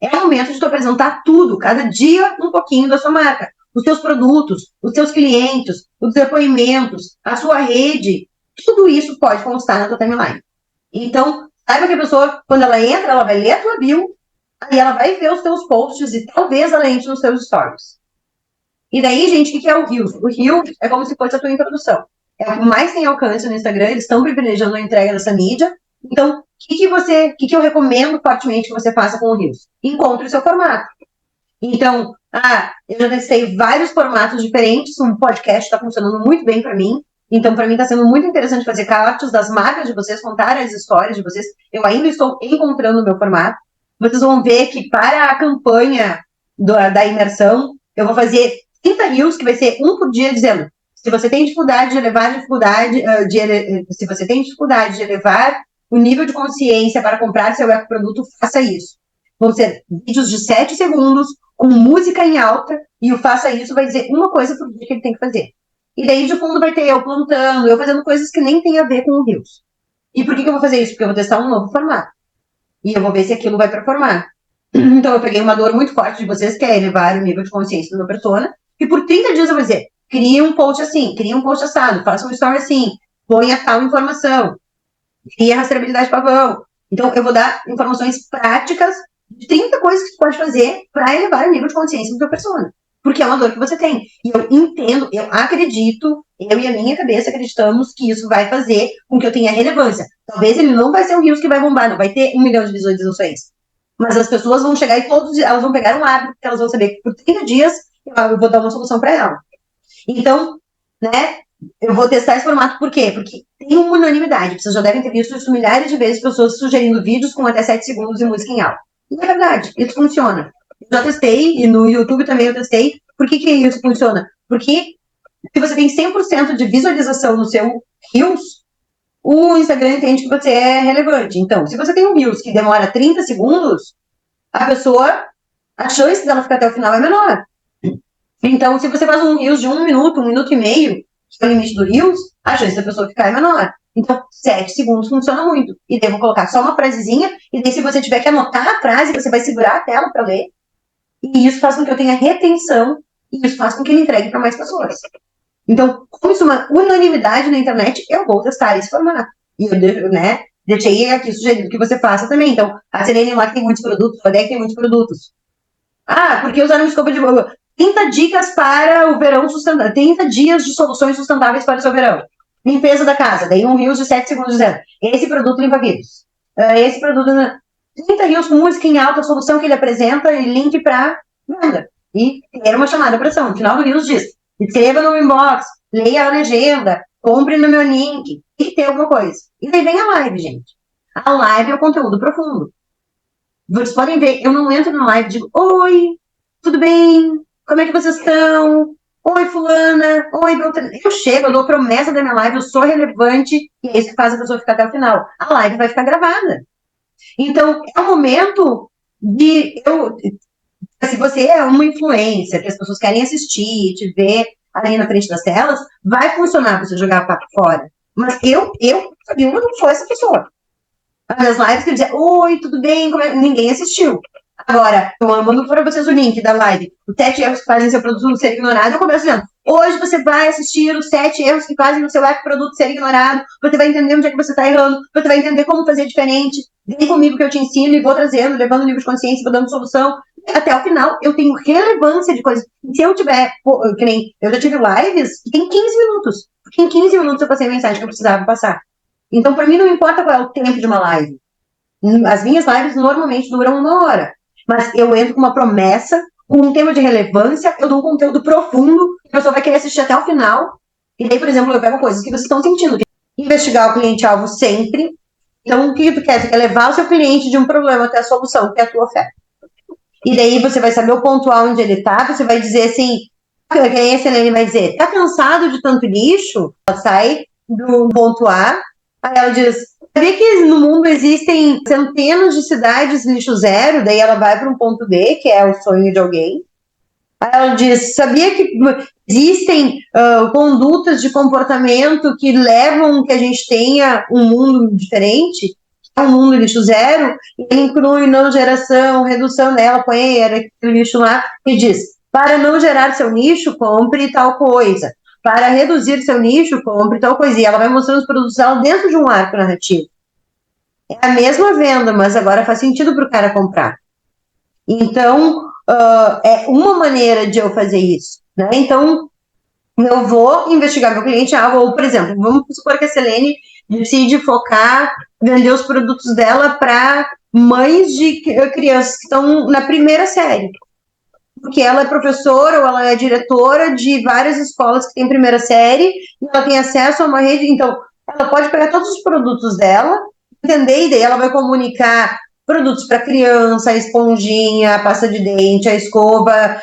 é o momento de tu apresentar tudo, cada dia um pouquinho da sua marca. Os seus produtos, os seus clientes, os depoimentos, a sua rede, tudo isso pode constar na tua timeline. Então, saiba que a pessoa, quando ela entra, ela vai ler a tua bio, aí ela vai ver os teus posts e talvez ela entre nos seus stories. E daí, gente, o que é o Reels? O Reels é como se fosse a tua introdução. É o que mais tem alcance no Instagram, eles estão privilegiando a entrega dessa mídia. Então, o que eu recomendo fortemente que você faça com o Reels? Encontre o seu formato. Então, eu já testei vários formatos diferentes, um podcast está funcionando muito bem para mim, então para mim está sendo muito interessante fazer cortes das marcas de vocês, contar as histórias de vocês, eu ainda estou encontrando o meu formato, vocês vão ver que para a campanha da imersão, eu vou fazer 30 reels, que vai ser um por dia, dizendo, se você tem dificuldade de elevar se você tem dificuldade de elevar o nível de consciência para comprar seu produto, faça isso. Vão ser vídeos de 7 segundos, com música em alta, e o faça isso vai dizer uma coisa por dia que ele tem que fazer. E daí de fundo vai ter eu plantando, eu fazendo coisas que nem tem a ver com o Reels. E por que eu vou fazer isso? Porque eu vou testar um novo formato. E eu vou ver se aquilo vai performar. Então, eu peguei uma dor muito forte de vocês, que é elevar o nível de consciência do meu persona, e por 30 dias eu vou dizer, cria um post assim, cria um post assado, faça um story assim, ponha tal informação, cria rastreabilidade pavão. Então, eu vou dar informações práticas de 30 coisas que você pode fazer para elevar o nível de consciência do teu persona. Porque é uma dor que você tem. E eu entendo, eu acredito, eu e a minha cabeça acreditamos que isso vai fazer com que eu tenha relevância. Talvez ele não vai ser um Reels que vai bombar, não vai ter 1 milhão de visualizações. Mas as pessoas vão chegar e todos, elas vão pegar um hábito, porque elas vão saber que por 30 dias eu vou dar uma solução para ela. Então, né, eu vou testar esse formato, por quê? Porque tem uma unanimidade. Vocês já devem ter visto isso milhares de vezes, pessoas sugerindo vídeos com até 7 segundos de música em alto. E é verdade, isso funciona. Eu já testei, e no YouTube também eu testei. Por que isso funciona? Porque se você tem 100% de visualização no seu Reels, o Instagram entende que você é relevante. Então, se você tem um Reels que demora 30 segundos, a pessoa, a chance dela ficar até o final é menor. Então, se você faz um Reels de 1 minuto e meio, que é o limite do Reels, a chance da pessoa ficar é menor. Então, 7 segundos funciona muito. E daí eu vou colocar só uma frasezinha, e daí se você tiver que anotar a frase, você vai segurar a tela para ler. E isso faz com que eu tenha retenção, e isso faz com que ele entregue para mais pessoas. Então, como isso é uma unanimidade na internet, eu vou testar esse formato. E eu, né, deixei aqui sugerido que você faça também. Então, a Selene lá que tem muitos produtos, a Odec tem muitos produtos. Ah, porque usar uma escova de 30 dicas para o verão sustentável. 30 dias de soluções sustentáveis para o seu verão. Limpeza da casa. Daí um Reels de 7 segundos dizendo, esse produto limpa vírus. Esse produto... 30 Reels com música em alta, a solução que ele apresenta e link para venda. E ter uma chamada para ação. No final do Reels diz, escreva no inbox, leia a legenda, compre no meu link. Tem que ter alguma coisa. E daí vem a live, gente. A live é o conteúdo profundo. Vocês podem ver, eu não entro na live e digo, oi, tudo bem? Como é que vocês estão? Oi, fulana. Oi, Beltrana. Eu chego, eu dou promessa da minha live, eu sou relevante, e é isso que faz a pessoa ficar até o final. A live vai ficar gravada. Então, é o momento de... se você é uma influência, que as pessoas querem assistir, te ver ali na frente das telas, vai funcionar você jogar o papo fora. Mas eu não sou essa pessoa. As minhas lives que eu dizia, oi, tudo bem? Ninguém assistiu. Agora, eu mando para vocês o link da live, os 7 erros que fazem seu produto ser ignorado. Eu começo dizendo, hoje você vai assistir os 7 erros que fazem o seu produto ser ignorado, você vai entender onde é que você está errando, você vai entender como fazer diferente, vem comigo que eu te ensino e vou trazendo, levando o nível de consciência, vou dando solução. Até o final, eu tenho relevância de coisas. Se eu tiver, que nem, eu já tive lives que tem 15 minutos, porque em 15 minutos eu passei a mensagem que eu precisava passar. Então, para mim, não importa qual é o tempo de uma live. As minhas lives normalmente duram 1 hora. Mas eu entro com uma promessa, com um tema de relevância, eu dou um conteúdo profundo, a pessoa vai querer assistir até o final. E daí, por exemplo, eu pego coisas que vocês estão sentindo. Investigar o cliente-alvo sempre. Então, o que tu quer? Tu quer levar o seu cliente de um problema até a solução, que é a tua oferta. E daí você vai saber o pontual onde ele tá, você vai dizer assim, que a Selene vai dizer, tá cansado de tanto lixo? Ela sai do ponto A, aí ela diz, sabia que no mundo existem centenas de cidades lixo zero? Daí ela vai para um ponto B, que é o sonho de alguém. Aí ela diz, sabia que existem condutas de comportamento que levam que a gente tenha um mundo diferente? Um mundo lixo zero, e inclui não geração, redução dela, põe o lixo lá e diz, para não gerar seu lixo, compre tal coisa. Para reduzir seu nicho, compre tal coisa. E ela vai mostrando os produtos dela dentro de um arco narrativo. É a mesma venda, mas agora faz sentido para o cara comprar. Então, é uma maneira de eu fazer isso. Né? Então, eu vou investigar meu cliente-alvo, ou, por exemplo, vamos supor que a Selene decide focar, vender os produtos dela para mães de crianças que estão na primeira série. Porque ela é professora ou ela é diretora de várias escolas que tem primeira série, e ela tem acesso a uma rede, então ela pode pegar todos os produtos dela, entender, e daí ela vai comunicar produtos para criança, a esponjinha, a pasta de dente, a escova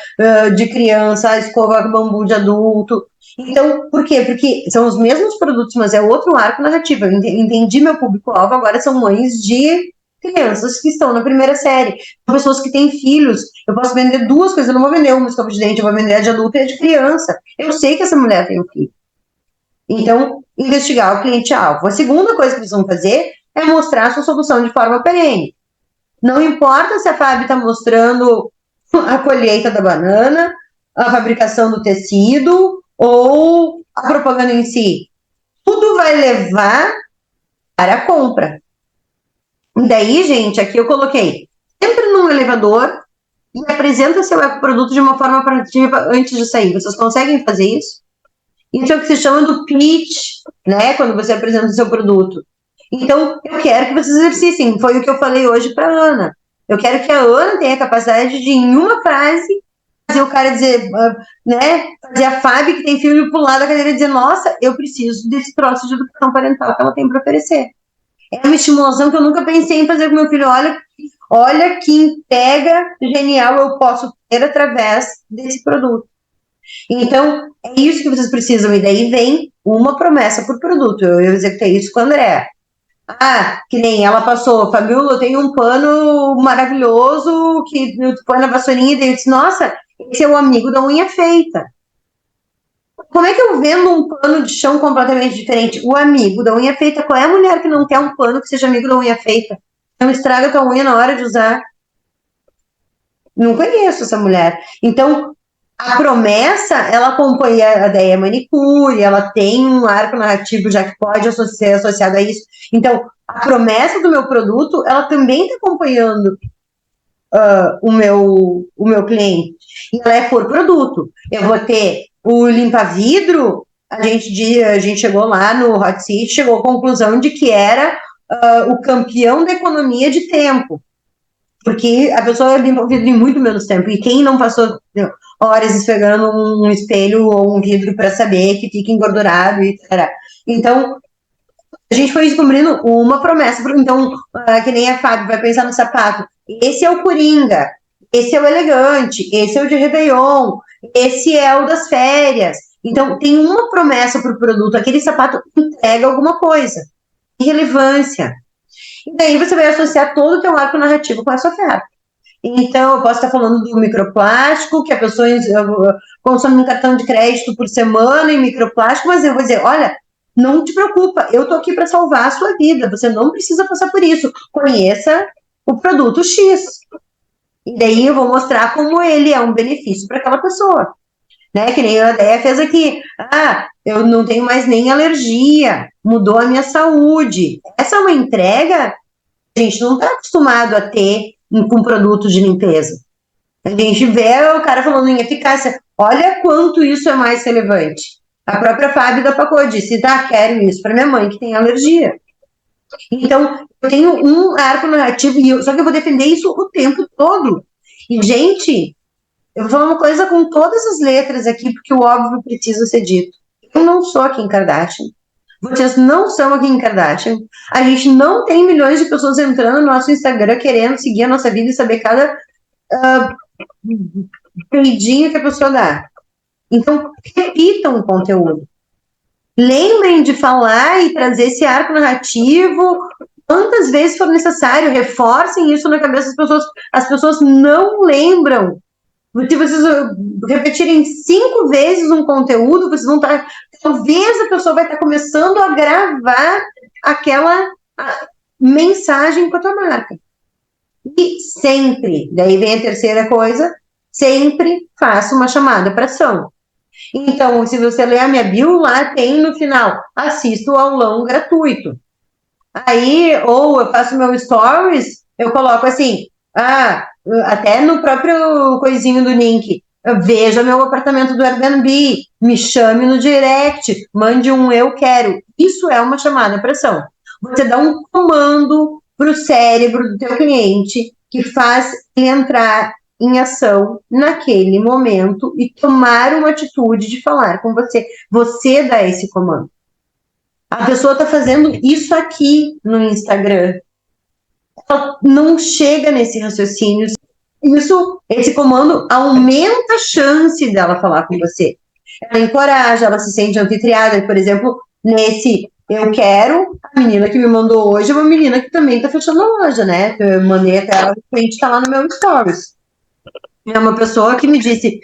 de criança, a escova bambu de adulto. Então, por quê? Porque são os mesmos produtos, mas é outro arco narrativo. Eu entendi meu público-alvo, agora são mães de crianças que estão na primeira série, pessoas que têm filhos. Eu posso vender 2 coisas, eu não vou vender uma escova de dente, eu vou vender a de adulto e a de criança. Eu sei que essa mulher tem um filho. Então, investigar o cliente-alvo. A segunda coisa que eles vão fazer é mostrar a sua solução de forma perene. Não importa se a Fábio está mostrando a colheita da banana, a fabricação do tecido ou a propaganda em si. Tudo vai levar para a compra. E daí, gente, aqui eu coloquei sempre num elevador e apresenta seu produto de uma forma atrativa antes de sair. Vocês conseguem fazer isso? Isso é o que se chama do pitch, né? Quando você apresenta o seu produto. Então, eu quero que vocês exercicem. Foi o que eu falei hoje para a Ana. Eu quero que a Ana tenha a capacidade de, em uma frase, fazer o cara dizer, né? Fazer a Fábio, que tem filho, pular da cadeira e dizer, nossa, eu preciso desse troço de educação parental que ela tem para oferecer. É uma estimulação que eu nunca pensei em fazer com meu filho. Olha que pega genial eu posso ter através desse produto. Então, é isso que vocês precisam. E daí vem uma promessa por produto. Eu executei isso com a Andréa. Que nem ela passou, Fabiola, eu tenho um pano maravilhoso que tu põe na vassourinha e daí eu disse, nossa, esse é o amigo da unha feita. Como é que eu vendo um pano de chão completamente diferente? O amigo da unha feita. Qual é a mulher que não quer um pano que seja amigo da unha feita? Não estraga tua unha na hora de usar. Não conheço essa mulher. Então, a promessa, ela acompanha a ideia manicure, ela tem um arco narrativo já que pode ser associado a isso. Então, a promessa do meu produto, ela também está acompanhando o meu cliente. E ela é por produto. Eu vou ter o limpa-vidro, a gente chegou lá no Hot Seat, chegou à conclusão de que era o campeão da economia de tempo. Porque a pessoa limpa o vidro em muito menos tempo. E quem não passou horas esfregando um espelho ou um vidro para saber que fica engordurado, etc. Então, a gente foi descobrindo uma promessa. Então, que nem a Fábio vai pensar no sapato. Esse é o Coringa, esse é o elegante, esse é o de Réveillon, esse é o das férias. Então, tem uma promessa para o produto. Aquele sapato entrega alguma coisa. Relevância. E daí você vai associar todo o teu arco narrativo com essa oferta. Então, eu posso estar falando do microplástico, que a pessoa consome um cartão de crédito por semana em microplástico, mas eu vou dizer, olha, não te preocupa, eu tô aqui para salvar a sua vida, você não precisa passar por isso. Conheça o produto X. E daí eu vou mostrar como ele é um benefício para aquela pessoa. Né? Que nem a ideia fez aqui. Eu não tenho mais nem alergia, mudou a minha saúde. Essa é uma entrega que a gente não está acostumado a ter com produtos de limpeza. A gente vê o cara falando em eficácia. Olha quanto isso é mais relevante. A própria Fábio da Pacote disse, quero isso para minha mãe que tem alergia. Então, eu tenho um arco narrativo, só que eu vou defender isso o tempo todo. E, gente, eu vou falar uma coisa com todas as letras aqui, porque o óbvio precisa ser dito. Eu não sou a Kim Kardashian. Vocês não são a Kim Kardashian. A gente não tem milhões de pessoas entrando no nosso Instagram querendo seguir a nossa vida e saber cada peidinho que a pessoa dá. Então, repitam o conteúdo. Lembrem de falar e trazer esse arco narrativo quantas vezes for necessário. Reforcem isso na cabeça das pessoas. As pessoas não lembram. Se vocês repetirem 5 vezes um conteúdo, vocês vão estar. Talvez a pessoa vai estar começando a gravar aquela mensagem com a tua marca. E sempre, daí vem a terceira coisa, sempre faça uma chamada para ação. Então, se você ler a minha bio, lá tem no final, assista o aulão gratuito. Aí, ou eu faço meu stories, eu coloco assim, até no próprio coisinho do link, veja meu apartamento do Airbnb, me chame no direct, mande um eu quero. Isso é uma chamada para ação. Você dá um comando para o cérebro do teu cliente que faz ele entrar em ação naquele momento e tomar uma atitude de falar com você. Você dá esse comando. A pessoa está fazendo isso aqui no Instagram. Ela não chega nesse raciocínio. Esse comando aumenta a chance dela falar com você. Ela encoraja, ela se sente anfitriada. Por exemplo, nesse eu quero, a menina que me mandou hoje é uma menina que também está fechando a loja, né? Eu mandei até ela, o cliente está lá no meu stories. É uma pessoa que me disse,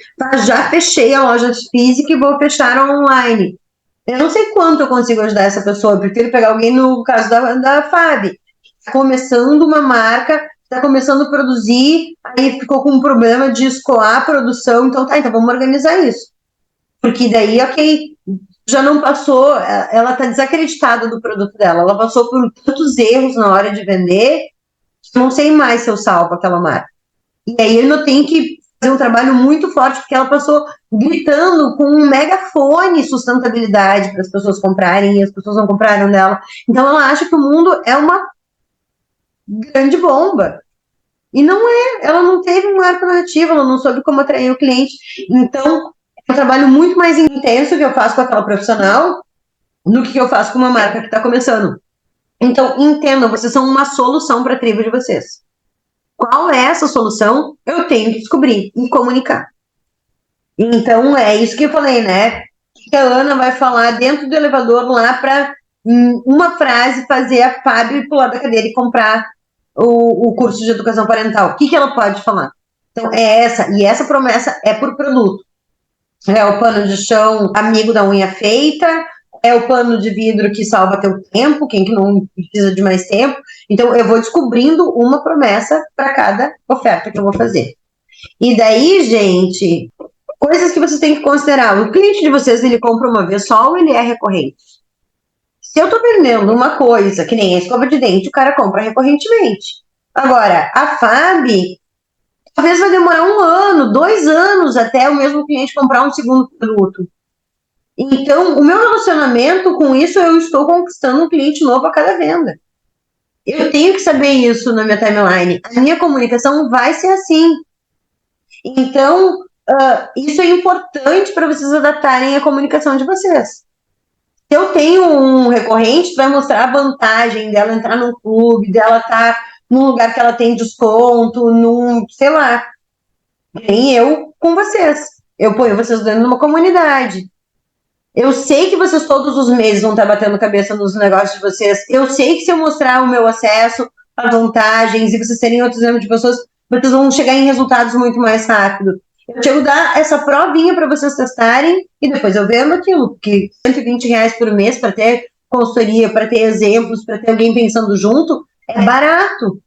já fechei a loja física e vou fechar online. Eu não sei quanto eu consigo ajudar essa pessoa, eu prefiro pegar alguém no caso da Fábio, começando uma marca está começando a produzir, aí ficou com um problema de escoar a produção, então vamos organizar isso. Porque daí, ok, já não passou, ela está desacreditada do produto dela, ela passou por tantos erros na hora de vender, que eu não sei mais se eu salvo aquela marca. E aí eu tenho que fazer um trabalho muito forte, porque ela passou gritando com um megafone sustentabilidade para as pessoas comprarem, e as pessoas não compraram dela. Então ela acha que o mundo é uma grande bomba. E não é, ela não teve um arco narrativo, ela não soube como atrair o cliente. Então, é um trabalho muito mais intenso que eu faço com aquela profissional do que eu faço com uma marca que está começando. Então, entendam, vocês são uma solução para a tribo de vocês. Qual é essa solução? Eu tenho que descobrir e comunicar. Então, é isso que eu falei, né? Que a Ana vai falar dentro do elevador lá para uma frase fazer a Fábio pular da cadeira e comprar o curso de educação parental. O que ela pode falar? Então, é essa. E essa promessa é por produto. É o pano de chão amigo da unha feita, é o pano de vidro que salva teu tempo, quem que não precisa de mais tempo. Então, eu vou descobrindo uma promessa para cada oferta que eu vou fazer. E daí, gente, coisas que vocês têm que considerar. O cliente de vocês, ele compra uma vez só ou ele é recorrente? Se eu estou vendendo uma coisa, que nem a escova de dente, o cara compra recorrentemente. Agora, a Fabi, talvez vai demorar 1 ano, 2 anos até o mesmo cliente comprar um segundo produto. Então, o meu relacionamento com isso, eu estou conquistando um cliente novo a cada venda. Eu tenho que saber isso na minha timeline. A minha comunicação vai ser assim. Então, isso é importante para vocês adaptarem a comunicação de vocês. Se eu tenho um recorrente, vai mostrar a vantagem dela entrar num clube, dela estar num lugar que ela tem desconto, sei lá. Nem eu com vocês. Eu ponho vocês dentro de uma comunidade. Eu sei que vocês todos os meses vão estar batendo cabeça nos negócios de vocês. Eu sei que se eu mostrar o meu acesso, as vantagens, e vocês terem outros exemplos de pessoas, vocês vão chegar em resultados muito mais rápido. Eu chego a dar essa provinha para vocês testarem e depois eu vendo aquilo, porque R$120 por mês para ter consultoria, para ter exemplos, para ter alguém pensando junto, é barato.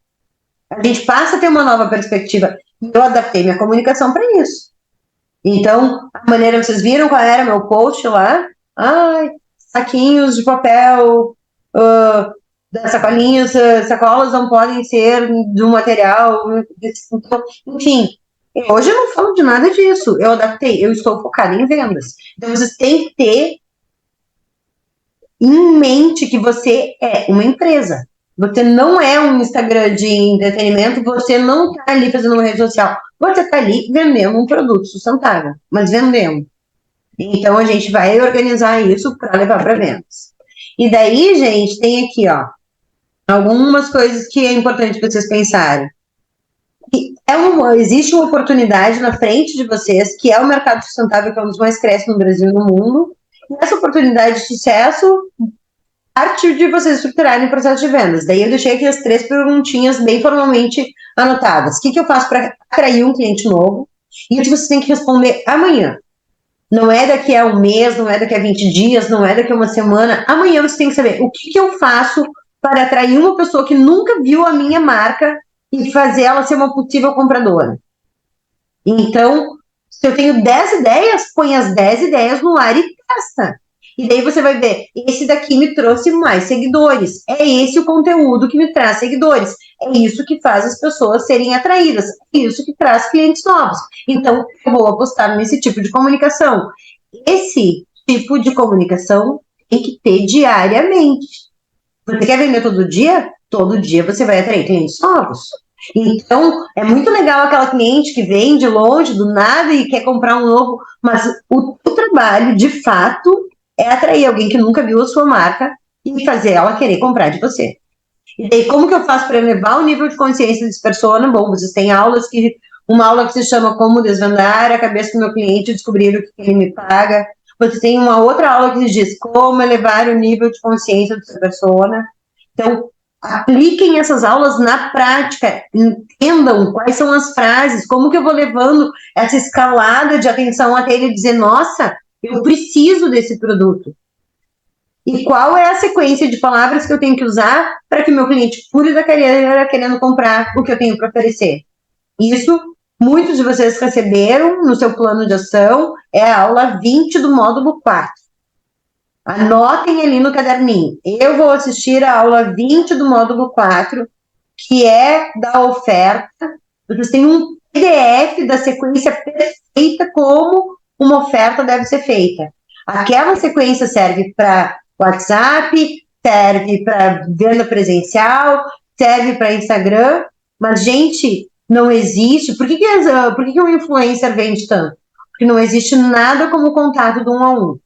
A gente passa a ter uma nova perspectiva. E eu adaptei minha comunicação para isso. Então, a maneira, vocês viram qual era meu post lá? Ai, saquinhos de papel, sacolinhas, sacolas não podem ser de um material. Então, enfim, hoje eu não falo de nada disso. Eu adaptei, eu estou focada em vendas. Então, vocês têm que ter em mente que você é uma empresa. Você não é um Instagram de entretenimento, você não está ali fazendo uma rede social. Você está ali vendendo um produto sustentável, mas vendendo. Então, a gente vai organizar isso para levar para vendas. E daí, gente, tem aqui, ó, algumas coisas que é importante vocês pensarem. Existe uma oportunidade na frente de vocês, que é o mercado sustentável, que é um dos mais cresce no Brasil e no mundo. E essa oportunidade de sucesso a partir de vocês estruturarem o processo de vendas. Daí eu deixei aqui as 3 perguntinhas bem formalmente anotadas. O que eu faço para atrair um cliente novo? E isso você tem que responder amanhã. Não é daqui a 1 mês, não é daqui a 20 dias, não é daqui a 1 semana. Amanhã você tem que saber o que eu faço para atrair uma pessoa que nunca viu a minha marca e fazer ela ser uma possível compradora. Então, se eu tenho 10 ideias, põe as 10 ideias no ar e testa. E daí você vai ver, esse daqui me trouxe mais seguidores. É esse o conteúdo que me traz seguidores. É isso que faz as pessoas serem atraídas. É isso que traz clientes novos. Então, eu vou apostar nesse tipo de comunicação. Esse tipo de comunicação tem que ter diariamente. Você quer vender todo dia? Todo dia você vai atrair clientes novos. Então, é muito legal aquela cliente que vem de longe, do nada, e quer comprar um novo, mas o trabalho, de fato, é atrair alguém que nunca viu a sua marca e fazer ela querer comprar de você. E daí, como que eu faço para elevar o nível de consciência desse persona? Bom, vocês têm uma aula que se chama Como Desvendar a Cabeça do Meu Cliente e Descobrir o que ele me paga. Você tem uma outra aula que diz Como Elevar o Nível de Consciência do seu persona. Então, apliquem essas aulas na prática, entendam quais são as frases, como que eu vou levando essa escalada de atenção até ele dizer, nossa, eu preciso desse produto. E qual é a sequência de palavras que eu tenho que usar para que meu cliente pule da carreira querendo comprar o que eu tenho para oferecer. Isso, muitos de vocês receberam no seu plano de ação, é a aula 20 do módulo 4. Anotem ali no caderninho. Eu vou assistir a aula 20 do módulo 4, que é da oferta. Vocês têm um PDF da sequência perfeita como uma oferta deve ser feita. Aquela sequência serve para WhatsApp, serve para venda presencial, serve para Instagram, mas, gente, não existe. Por que um influencer vende tanto? Porque não existe nada como o contato do 1 a 1.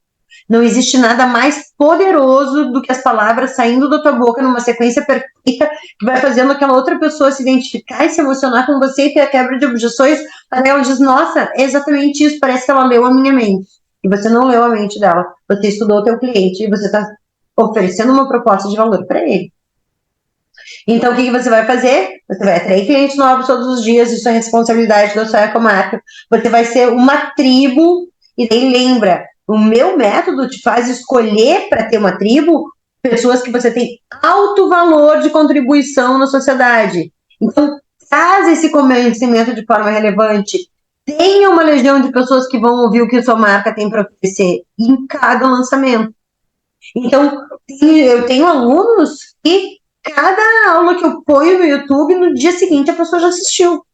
Não existe nada mais poderoso do que as palavras saindo da tua boca numa sequência perfeita que vai fazendo aquela outra pessoa se identificar e se emocionar com você e ter a quebra de objeções. Aí ela diz, nossa, é exatamente isso, parece que ela leu a minha mente. E você não leu a mente dela, você estudou o teu cliente e você está oferecendo uma proposta de valor para ele. Então, o que você vai fazer? Você vai atrair clientes novos todos os dias, isso é responsabilidade da sua ecomarca. Você vai ser uma tribo, e daí lembra, o meu método te faz escolher para ter uma tribo pessoas que você tem alto valor de contribuição na sociedade. Então, traz esse conhecimento de forma relevante. Tenha uma legião de pessoas que vão ouvir o que a sua marca tem para oferecer em cada lançamento. Então, eu tenho alunos que cada aula que eu ponho no YouTube, no dia seguinte a pessoa já assistiu.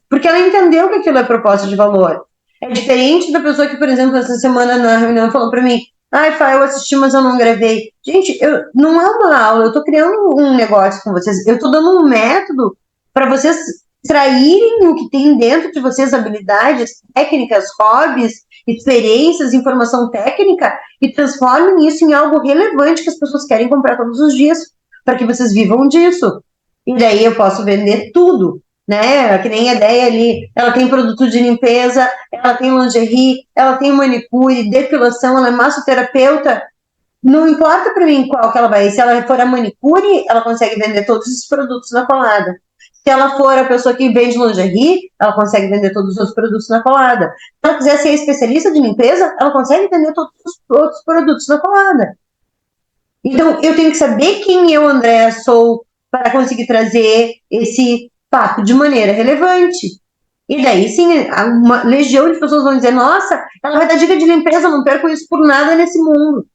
Porque ela entendeu que aquilo é proposta de valor. É diferente da pessoa que, por exemplo, essa semana na reunião falou para mim, ai, Fá, eu assisti, mas eu não gravei. Gente, não é uma aula, eu estou criando um negócio com vocês, eu estou dando um método para vocês extraírem o que tem dentro de vocês, habilidades, técnicas, hobbies, experiências, informação técnica, e transformem isso em algo relevante que as pessoas querem comprar todos os dias, para que vocês vivam disso. E daí eu posso vender tudo, né? Que nem a ideia ali, ela tem produto de limpeza, ela tem lingerie, ela tem manicure, depilação, ela é massoterapeuta. Não importa para mim qual que ela vai. Se ela for a manicure, ela consegue vender todos os produtos na colada. Se ela for a pessoa que vende lingerie, ela consegue vender todos os outros produtos na colada. Se ela quiser ser especialista de limpeza, ela consegue vender todos os outros produtos na colada. Então, eu tenho que saber quem eu, Andréa, sou para conseguir trazer esse papo de maneira relevante. E daí, sim, uma legião de pessoas vão dizer, nossa, ela vai dar dica de limpeza, não perco isso por nada nesse mundo.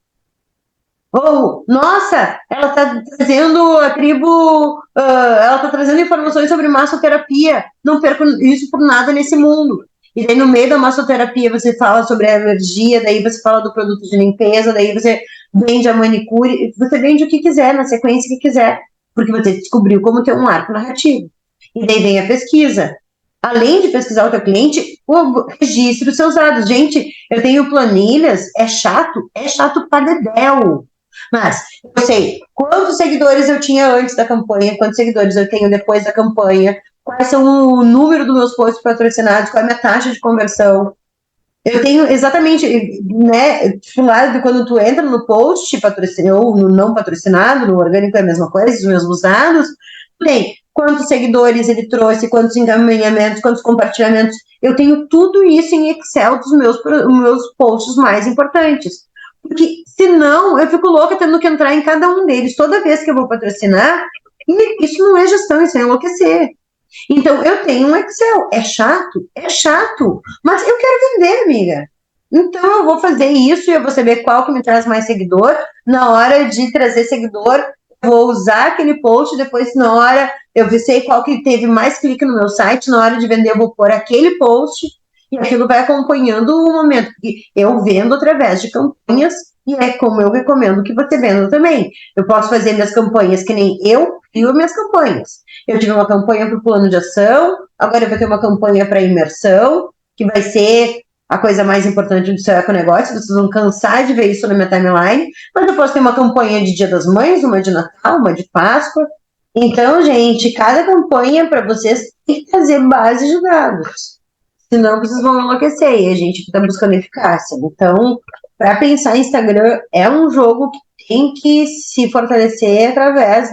Ou, nossa, ela está trazendo a tribo, ela está trazendo informações sobre massoterapia, não perco isso por nada nesse mundo. E daí no meio da massoterapia você fala sobre a alergia, daí você fala do produto de limpeza, daí você vende a manicure, você vende o que quiser, na sequência que quiser, porque você descobriu como ter um arco narrativo. E daí vem a pesquisa. Além de pesquisar o teu cliente, registre os seus dados. Gente, eu tenho planilhas, é chato para dedéu. Mas eu sei quantos seguidores eu tinha antes da campanha, quantos seguidores eu tenho depois da campanha, quais são o número dos meus posts patrocinados, qual é a minha taxa de conversão. Eu tenho exatamente, né, tipo lá quando tu entra no post patrocinado ou no não patrocinado, no orgânico é a mesma coisa, os mesmos dados, tu tem quantos seguidores ele trouxe, quantos encaminhamentos, quantos compartilhamentos. Eu tenho tudo isso em Excel dos meus posts mais importantes. Porque senão eu fico louca tendo que entrar em cada um deles toda vez que eu vou patrocinar, e isso não é gestão, isso é enlouquecer. Então, eu tenho um Excel. É chato, mas eu quero vender, amiga. Então, eu vou fazer isso e eu vou saber qual que me traz mais seguidor. Na hora de trazer seguidor, eu vou usar aquele post, depois na hora eu sei qual que teve mais clique no meu site, na hora de vender eu vou pôr aquele post e aquilo vai acompanhando o momento. Porque eu vendo através de campanhas e é como eu recomendo que você venda também. Eu posso fazer minhas campanhas que nem eu crio minhas campanhas. Eu tive uma campanha para o plano de ação, agora eu vou ter uma campanha para imersão, que vai ser a coisa mais importante do seu econegócio, vocês vão cansar de ver isso na minha timeline, mas eu posso ter uma campanha de Dia das Mães, uma de Natal, uma de Páscoa. Então, gente, cada campanha para vocês tem que fazer base de dados, senão vocês vão enlouquecer e a gente fica buscando eficácia. Então, para pensar em Instagram, é um jogo que tem que se fortalecer através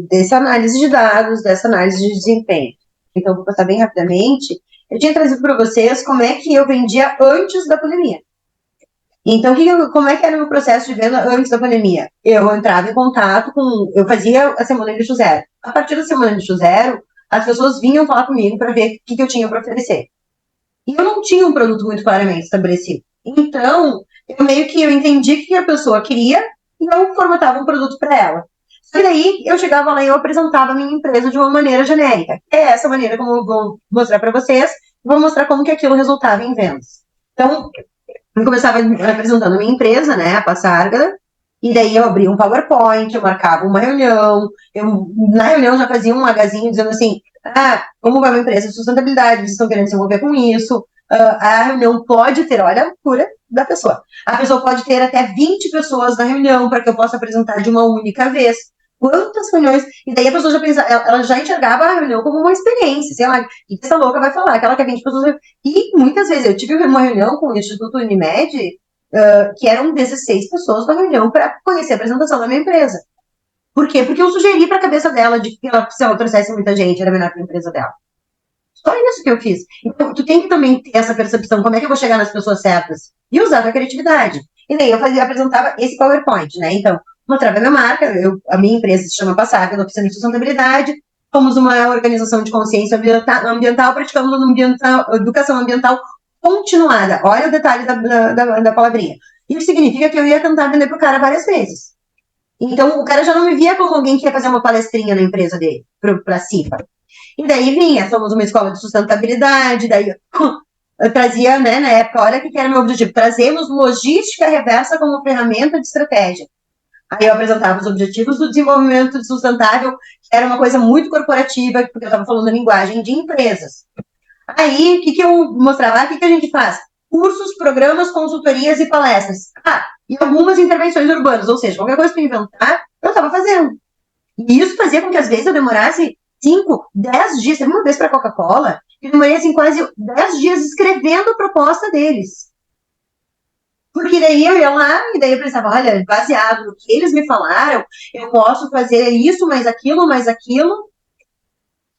dessa análise de dados, dessa análise de desempenho. Então, vou passar bem rapidamente. Eu tinha trazido para vocês como é que eu vendia antes da pandemia. Então, como é que era o meu processo de venda antes da pandemia? Eu entrava em contato eu fazia a semana de lixo zero. A partir da semana de lixo zero, as pessoas vinham falar comigo para ver o que eu tinha para oferecer. E eu não tinha um produto muito claramente estabelecido. Então, eu entendi o que a pessoa queria e eu formatava um produto para ela. E daí, eu chegava lá e eu apresentava a minha empresa de uma maneira genérica. É essa maneira como eu vou mostrar para vocês, vou mostrar como que aquilo resultava em vendas. Então, eu começava apresentando a minha empresa, né, a Passárgada, e daí eu abria um PowerPoint, eu marcava uma reunião, na reunião já fazia um magazinho dizendo assim, como vai uma empresa de sustentabilidade, vocês estão querendo se envolver com isso, a reunião pode ter, olha a loucura da pessoa, a pessoa pode ter até 20 pessoas na reunião para que eu possa apresentar de uma única vez. Quantas reuniões? E daí a pessoa já pensava, ela já enxergava a reunião como uma experiência, sei lá, o que essa louca vai falar? Que ela quer 20 pessoas. E muitas vezes eu tive uma reunião com o Instituto Unimed, que eram 16 pessoas na reunião para conhecer a apresentação da minha empresa. Por quê? Porque eu sugeri para a cabeça dela de que se ela trouxesse muita gente, era melhor para a empresa dela. Só isso que eu fiz. Então, tu tem que também ter essa percepção, como é que eu vou chegar nas pessoas certas? E usar a criatividade. E daí eu apresentava esse PowerPoint, né? Então, mostrava a minha marca, a minha empresa se chama Passárgada, da Oficina de Sustentabilidade, somos uma organização de consciência ambiental, praticamos educação ambiental continuada. Olha o detalhe da palavrinha. Isso significa que eu ia tentar vender para o cara várias vezes. Então, o cara já não me via como alguém que ia fazer uma palestrinha na empresa dele, para a CIFA. E daí vinha, somos uma escola de sustentabilidade, daí eu trazia, né, na época, olha o que era meu objetivo, trazemos logística reversa como ferramenta de estratégia. Aí eu apresentava os objetivos do desenvolvimento sustentável, que era uma coisa muito corporativa, porque eu estava falando a linguagem de empresas. Aí, o que eu mostrava? O que a gente faz? Cursos, programas, consultorias e palestras. E algumas intervenções urbanas, ou seja, qualquer coisa que eu inventar, eu estava fazendo. E isso fazia com que, às vezes, eu demorasse 5, 10 dias. Teve uma vez para a Coca-Cola, eu demorei, assim, quase 10 dias escrevendo a proposta deles. Porque daí eu ia lá e daí eu pensava, olha, baseado no que eles me falaram, eu posso fazer isso, mais aquilo,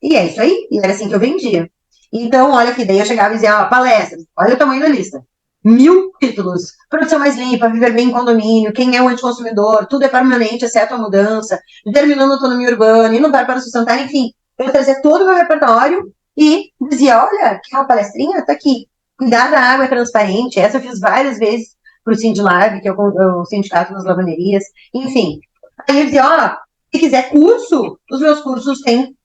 e é isso aí. E era assim que eu vendia. Então, olha aqui, daí eu chegava e dizia, palestras, olha o tamanho da lista. 1000 títulos, produção mais limpa, viver bem em condomínio, quem é o anticonsumidor, tudo é permanente, exceto a mudança, determinando a autonomia urbana, inovar para sustentar, enfim. Eu trazia todo o meu repertório e dizia, olha, quer uma palestrinha? Tá aqui. Cuidar da água é transparente, essa eu fiz várias vezes para o Sindlab, que é o Sindicato das Lavanderias, enfim. Aí eu dizia, se quiser curso, os meus cursos têm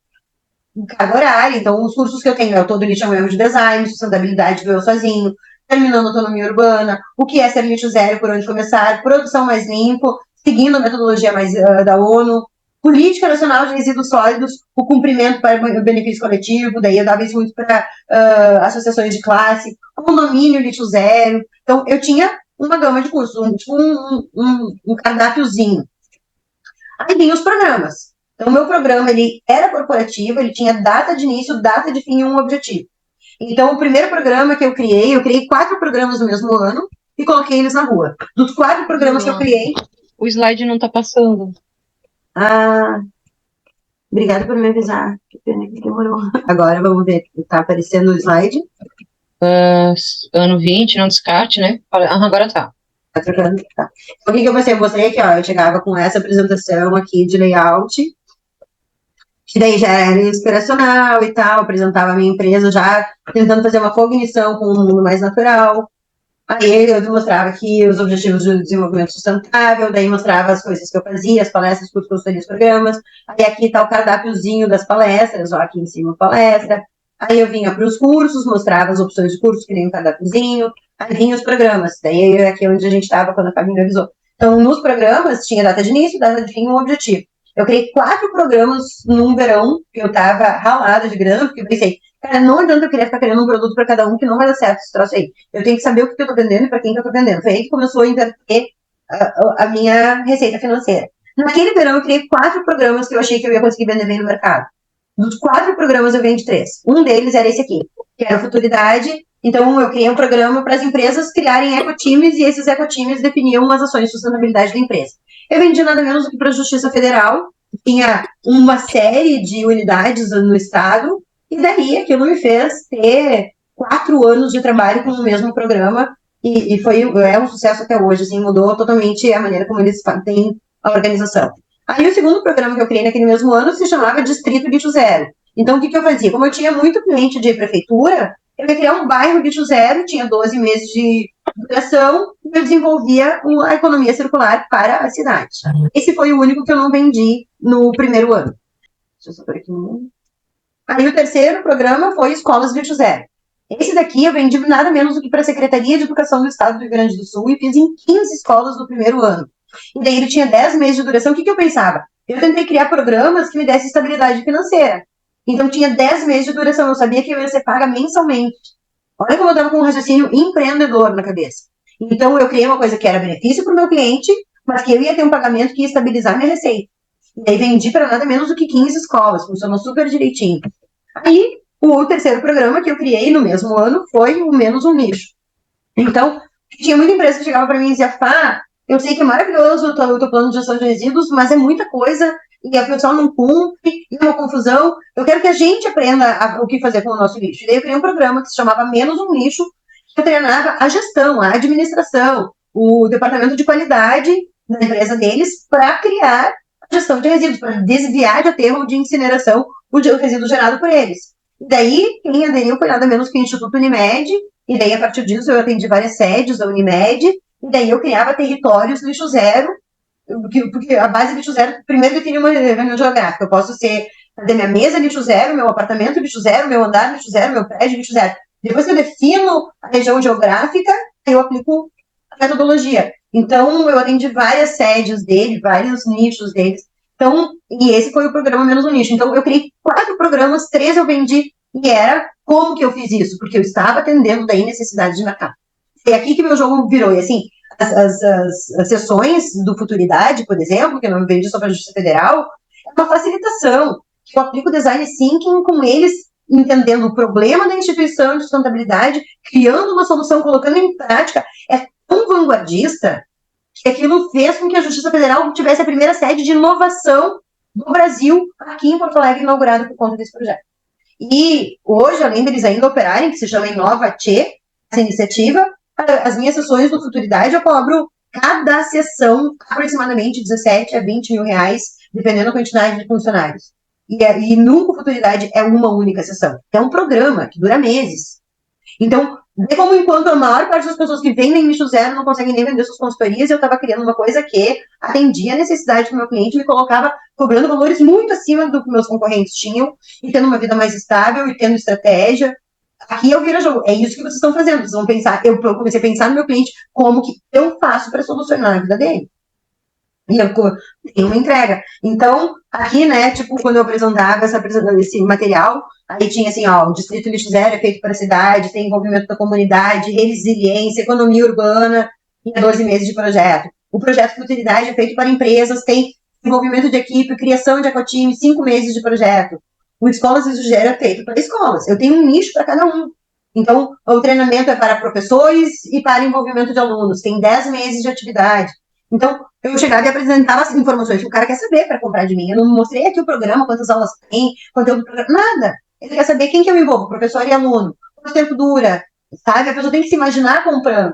carga horária, então os cursos que eu tenho é o Todo Lixo é um erro de design, sustentabilidade do eu sozinho, terminando autonomia urbana, o que é ser lixo zero, por onde começar, produção mais limpo, seguindo a metodologia mais da ONU, política nacional de resíduos sólidos, o cumprimento para o benefício coletivo, daí eu dava isso muito para associações de classe, condomínio lixo zero, então eu tinha uma gama de cursos, um cardápiozinho. Aí vinham os programas. Então, o meu programa, ele era corporativo, ele tinha data de início, data de fim e um objetivo. Então, o primeiro programa que eu criei 4 programas no mesmo ano e coloquei eles na rua. Dos 4 programas que eu criei... O slide não está passando. Obrigada por me avisar. Que pena que demorou. Agora, vamos ver. Está aparecendo o slide. Ano 20, não descarte, né? Agora tá. Tá trocando? Tá. Então, o que eu mostrei? Eu mostrei aqui, eu chegava com essa apresentação aqui de layout, que daí já era inspiracional e tal, apresentava a minha empresa já tentando fazer uma cognição com um mundo mais natural. Aí eu mostrava aqui os objetivos de desenvolvimento sustentável, daí mostrava as coisas que eu fazia, as palestras, cursos, consultorias, programas. Aí aqui tá o cardápiozinho das palestras, ó, aqui em cima palestra. Aí eu vinha para os cursos, mostrava as opções de cursos, que nem um cardápiozinho. Aí vinha os programas, daí aqui é onde a gente estava quando a Fabi me avisou. Então, nos programas, tinha data de início, data de fim e um objetivo. Eu criei 4 programas num verão, que eu tava ralada de grana, porque eu pensei, cara, não adianta eu querer ficar criando um produto para cada um que não vai dar certo esse troço aí. Eu tenho que saber o que eu tô vendendo e para quem que eu tô vendendo. Foi aí que começou a inverter a minha receita financeira. Naquele verão, eu criei 4 programas que eu achei que eu ia conseguir vender bem no mercado. Dos 4 programas, eu vendi 3. Um deles era esse aqui, que era Futuridade. Então, eu criei um programa para as empresas criarem ecotimes e esses ecotimes definiam as ações de sustentabilidade da empresa. Eu vendi nada menos do que para a Justiça Federal, tinha uma série de unidades no estado, e daí aquilo me fez ter 4 anos de trabalho com o mesmo programa, e é um sucesso até hoje, assim, mudou totalmente a maneira como eles têm a organização. Aí o segundo programa que eu criei naquele mesmo ano se chamava Distrito Lixo Zero. Então, o que eu fazia? Como eu tinha muito cliente de prefeitura, eu ia criar um bairro lixo zero, tinha 12 meses de duração, e eu desenvolvia a economia circular para a cidade. Esse foi o único que eu não vendi no primeiro ano. Deixa eu só por aqui. Aí o terceiro programa foi Escolas Lixo Zero. Esse daqui eu vendi nada menos do que para a Secretaria de Educação do Estado do Rio Grande do Sul e fiz em 15 escolas no primeiro ano. E daí ele tinha 10 meses de duração. O que eu pensava? Eu tentei criar programas que me dessem estabilidade financeira. Então tinha 10 meses de duração. Eu sabia que eu ia ser paga mensalmente. Olha como eu estava com um raciocínio empreendedor na cabeça. Então eu criei uma coisa que era benefício para o meu cliente, mas que eu ia ter um pagamento que ia estabilizar minha receita. E daí vendi para nada menos do que 15 escolas. Funcionou super direitinho. Aí o terceiro programa que eu criei no mesmo ano foi o Menos um Lixo. Então, tinha muita empresa que chegava para mim e dizia, eu sei que é maravilhoso o teu plano de gestão de resíduos, mas é muita coisa e a pessoa não cumpre, e é uma confusão. Eu quero que a gente aprenda o que fazer com o nosso lixo. E daí eu criei um programa que se chamava Menos um Lixo, que eu treinava a gestão, a administração, o departamento de qualidade da empresa deles para criar a gestão de resíduos, para desviar de aterro de incineração o resíduo gerado por eles. E daí, quem aderiu foi nada menos que o Instituto Unimed, e daí, a partir disso, eu atendi várias sedes da Unimed, e daí eu criava territórios lixo zero, porque a base lixo zero, primeiro define uma região geográfica. Eu posso fazer minha mesa lixo zero, meu apartamento lixo zero, meu andar lixo zero, meu prédio lixo zero. Depois que eu defino a região geográfica, eu aplico a metodologia. Então, eu atendi várias sedes dele, vários nichos deles. Então, e esse foi o programa Menos um Nicho. Então, eu criei 4 programas, 3 eu vendi, e era como que eu fiz isso? Porque eu estava atendendo daí necessidades de mercado. É aqui que meu jogo virou. E assim, as sessões do Futuridade, por exemplo, que eu não vendi só para a Justiça Federal, é uma facilitação. Eu aplico design thinking com eles, entendendo o problema da instituição de sustentabilidade, criando uma solução, colocando em prática. É tão vanguardista que aquilo fez com que a Justiça Federal tivesse a primeira sede de inovação do Brasil aqui em Porto Alegre, inaugurada por conta desse projeto. E hoje, além deles ainda operarem, que se chama Inova Tchê, essa iniciativa, as minhas sessões do Futuridade eu cobro cada sessão aproximadamente 17 a 20 mil reais, dependendo da quantidade de funcionários. E nunca Futuridade é uma única sessão. É um programa que dura meses. Então, vê como enquanto a maior parte das pessoas que vendem lixo zero não conseguem nem vender suas consultorias, eu estava criando uma coisa que atendia a necessidade do meu cliente e me colocava cobrando valores muito acima do que meus concorrentes tinham e tendo uma vida mais estável e tendo estratégia. Aqui eu viro jogo. É isso que vocês estão fazendo. Vocês vão pensar. Eu comecei a pensar no meu cliente como que eu faço para solucionar a vida dele. E eu tenho uma entrega. Então, aqui, né, tipo, quando eu apresentava esse material, aí tinha assim, ó, o Distrito Lixo Zero é feito para a cidade, tem envolvimento da comunidade, resiliência, economia urbana, em 12 meses de projeto. O projeto Futuridade é feito para empresas, tem envolvimento de equipe, criação de ecotime, 5 meses de projeto. O Escolas Lixo Zero é feito para escolas. Eu tenho um nicho para cada um. Então, o treinamento é para professores e para envolvimento de alunos. Tem 10 meses de atividade. Então, eu chegava e apresentava as informações que o cara quer saber para comprar de mim. Eu não mostrei aqui o programa, quantas aulas tem, conteúdo do programa, nada. Ele quer saber quem que eu envolvo, professor e aluno, quanto tempo dura, sabe? A pessoa tem que se imaginar comprando.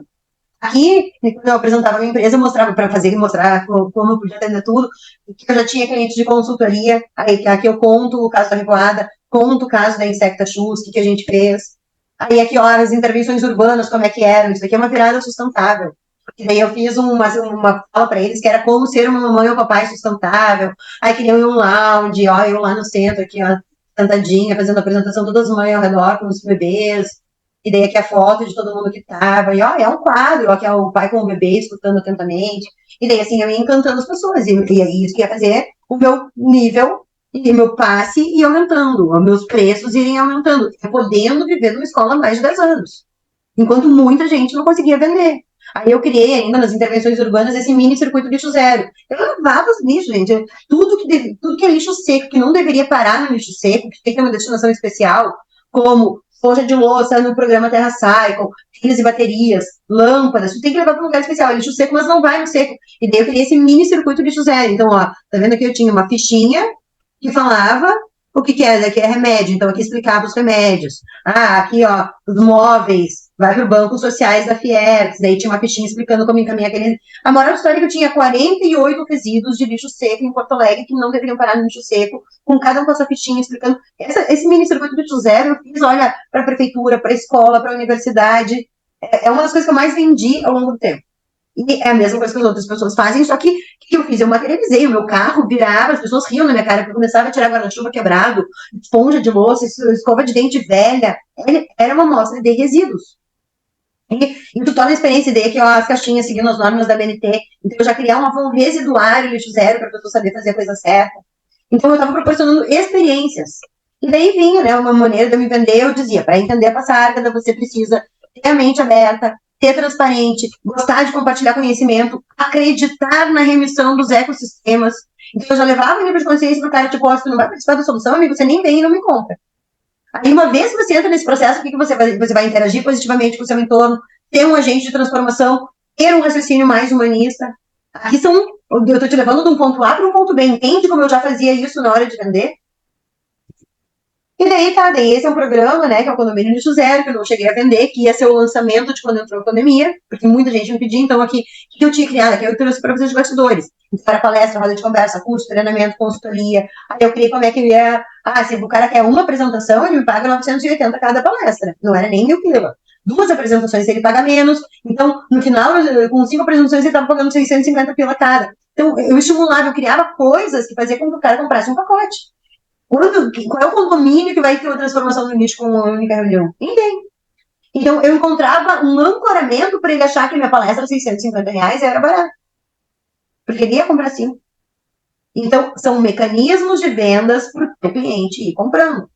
Aqui, quando eu apresentava a minha empresa, eu mostrava para fazer e mostrar como eu podia atender tudo, que eu já tinha cliente de consultoria, aí aqui eu conto o caso da Revoada, conto o caso da Insecta Shoes, o que a gente fez. Aí aqui, ó, as intervenções urbanas, como é que eram, isso aqui é uma virada sustentável. E daí eu fiz uma fala para eles que era como ser uma mamãe ou papai sustentável. Aí queriam ir um lounge, ó, eu lá no centro, aqui, ó, sentadinha, fazendo a apresentação, todas as mães ao redor com os bebês. E daí aqui a foto de todo mundo que tava. E ó, é um quadro, ó, que é o pai com o bebê escutando atentamente. E daí, assim, eu ia encantando as pessoas. E isso que ia fazer o meu nível e o meu passe ia aumentando, os meus preços irem aumentando, podendo viver numa escola há mais de 10 anos. Enquanto muita gente não conseguia vender. Aí eu criei ainda nas intervenções urbanas esse mini circuito lixo zero. Eu lavava os lixos, gente. Tudo que é lixo seco, que não deveria parar no lixo seco, que tem que ter uma destinação especial, como esponja de louça no programa Terra Cycle, pilhas e baterias, lâmpadas, tu tem que levar para um lugar especial. É lixo seco, mas não vai no seco. E daí eu criei esse mini circuito lixo zero. Então, ó, tá vendo aqui eu tinha uma fichinha que falava o que é, daqui é remédio, então aqui explicava os remédios. Ah, aqui, ó, os móveis, vai para o Banco Sociais da Fiergs, daí tinha uma fichinha explicando como encaminhar aquele... A moral da história é que eu tinha 48 resíduos de lixo seco em Porto Alegre que não deveriam parar no lixo seco, com cada um com essa fichinha explicando. Esse mini circuito do lixo zero eu fiz, olha, para a prefeitura, para a escola, para a universidade. É uma das coisas que eu mais vendi ao longo do tempo. E é a mesma coisa que as outras pessoas fazem, só que o que eu fiz? Eu materializei, o meu carro virava, as pessoas riam na minha cara, porque eu começava a tirar guarda-chuva quebrado, esponja de louça, escova de dente velha, era uma amostra de resíduos. E tu torna a experiência daí que as caixinhas seguindo as normas da BNT, então eu já criava um residuário lixo zero para a pessoa saber fazer a coisa certa. Então eu estava proporcionando experiências. E daí vinha, né, uma maneira de eu me vender, eu dizia, para entender a passargada, você precisa ter a mente aberta, ser transparente, gostar de compartilhar conhecimento, acreditar na remissão dos ecossistemas. Então eu já levava o nível de consciência para o cara, tipo, se tu não vai participar da solução, amigo, você nem vem e não me compra. Aí, uma vez que você entra nesse processo, o que você vai interagir positivamente com o seu entorno, ter um agente de transformação, ter um raciocínio mais humanista. Aqui eu estou te levando de um ponto A para um ponto B. Entende como eu já fazia isso na hora de vender? E daí esse é um programa, né, que é o Condomínio Lixo Zero, que eu não cheguei a vender, que ia ser o lançamento de quando entrou a pandemia, porque muita gente me pedia, então aqui, o que eu tinha criado? Aqui eu trouxe para vocês de bastidores. Então, era palestra, roda de conversa, curso, treinamento, consultoria. Aí eu criei como é que eu ia... se o cara quer uma apresentação, ele me paga 980 cada palestra. Não era nem 1.000 pila. 2 apresentações ele paga menos. Então, no final, com 5 apresentações, ele estava pagando 650 pila cada. Então, eu estimulava, eu criava coisas que faziam com que o cara comprasse um pacote. Qual é o condomínio que vai ter uma transformação no lixo com uma única reunião? Ninguém. Então, eu encontrava um ancoramento para ele achar que minha palestra, R$650, era barato. Porque ele ia comprar sim. Então, são mecanismos de vendas para o cliente ir comprando.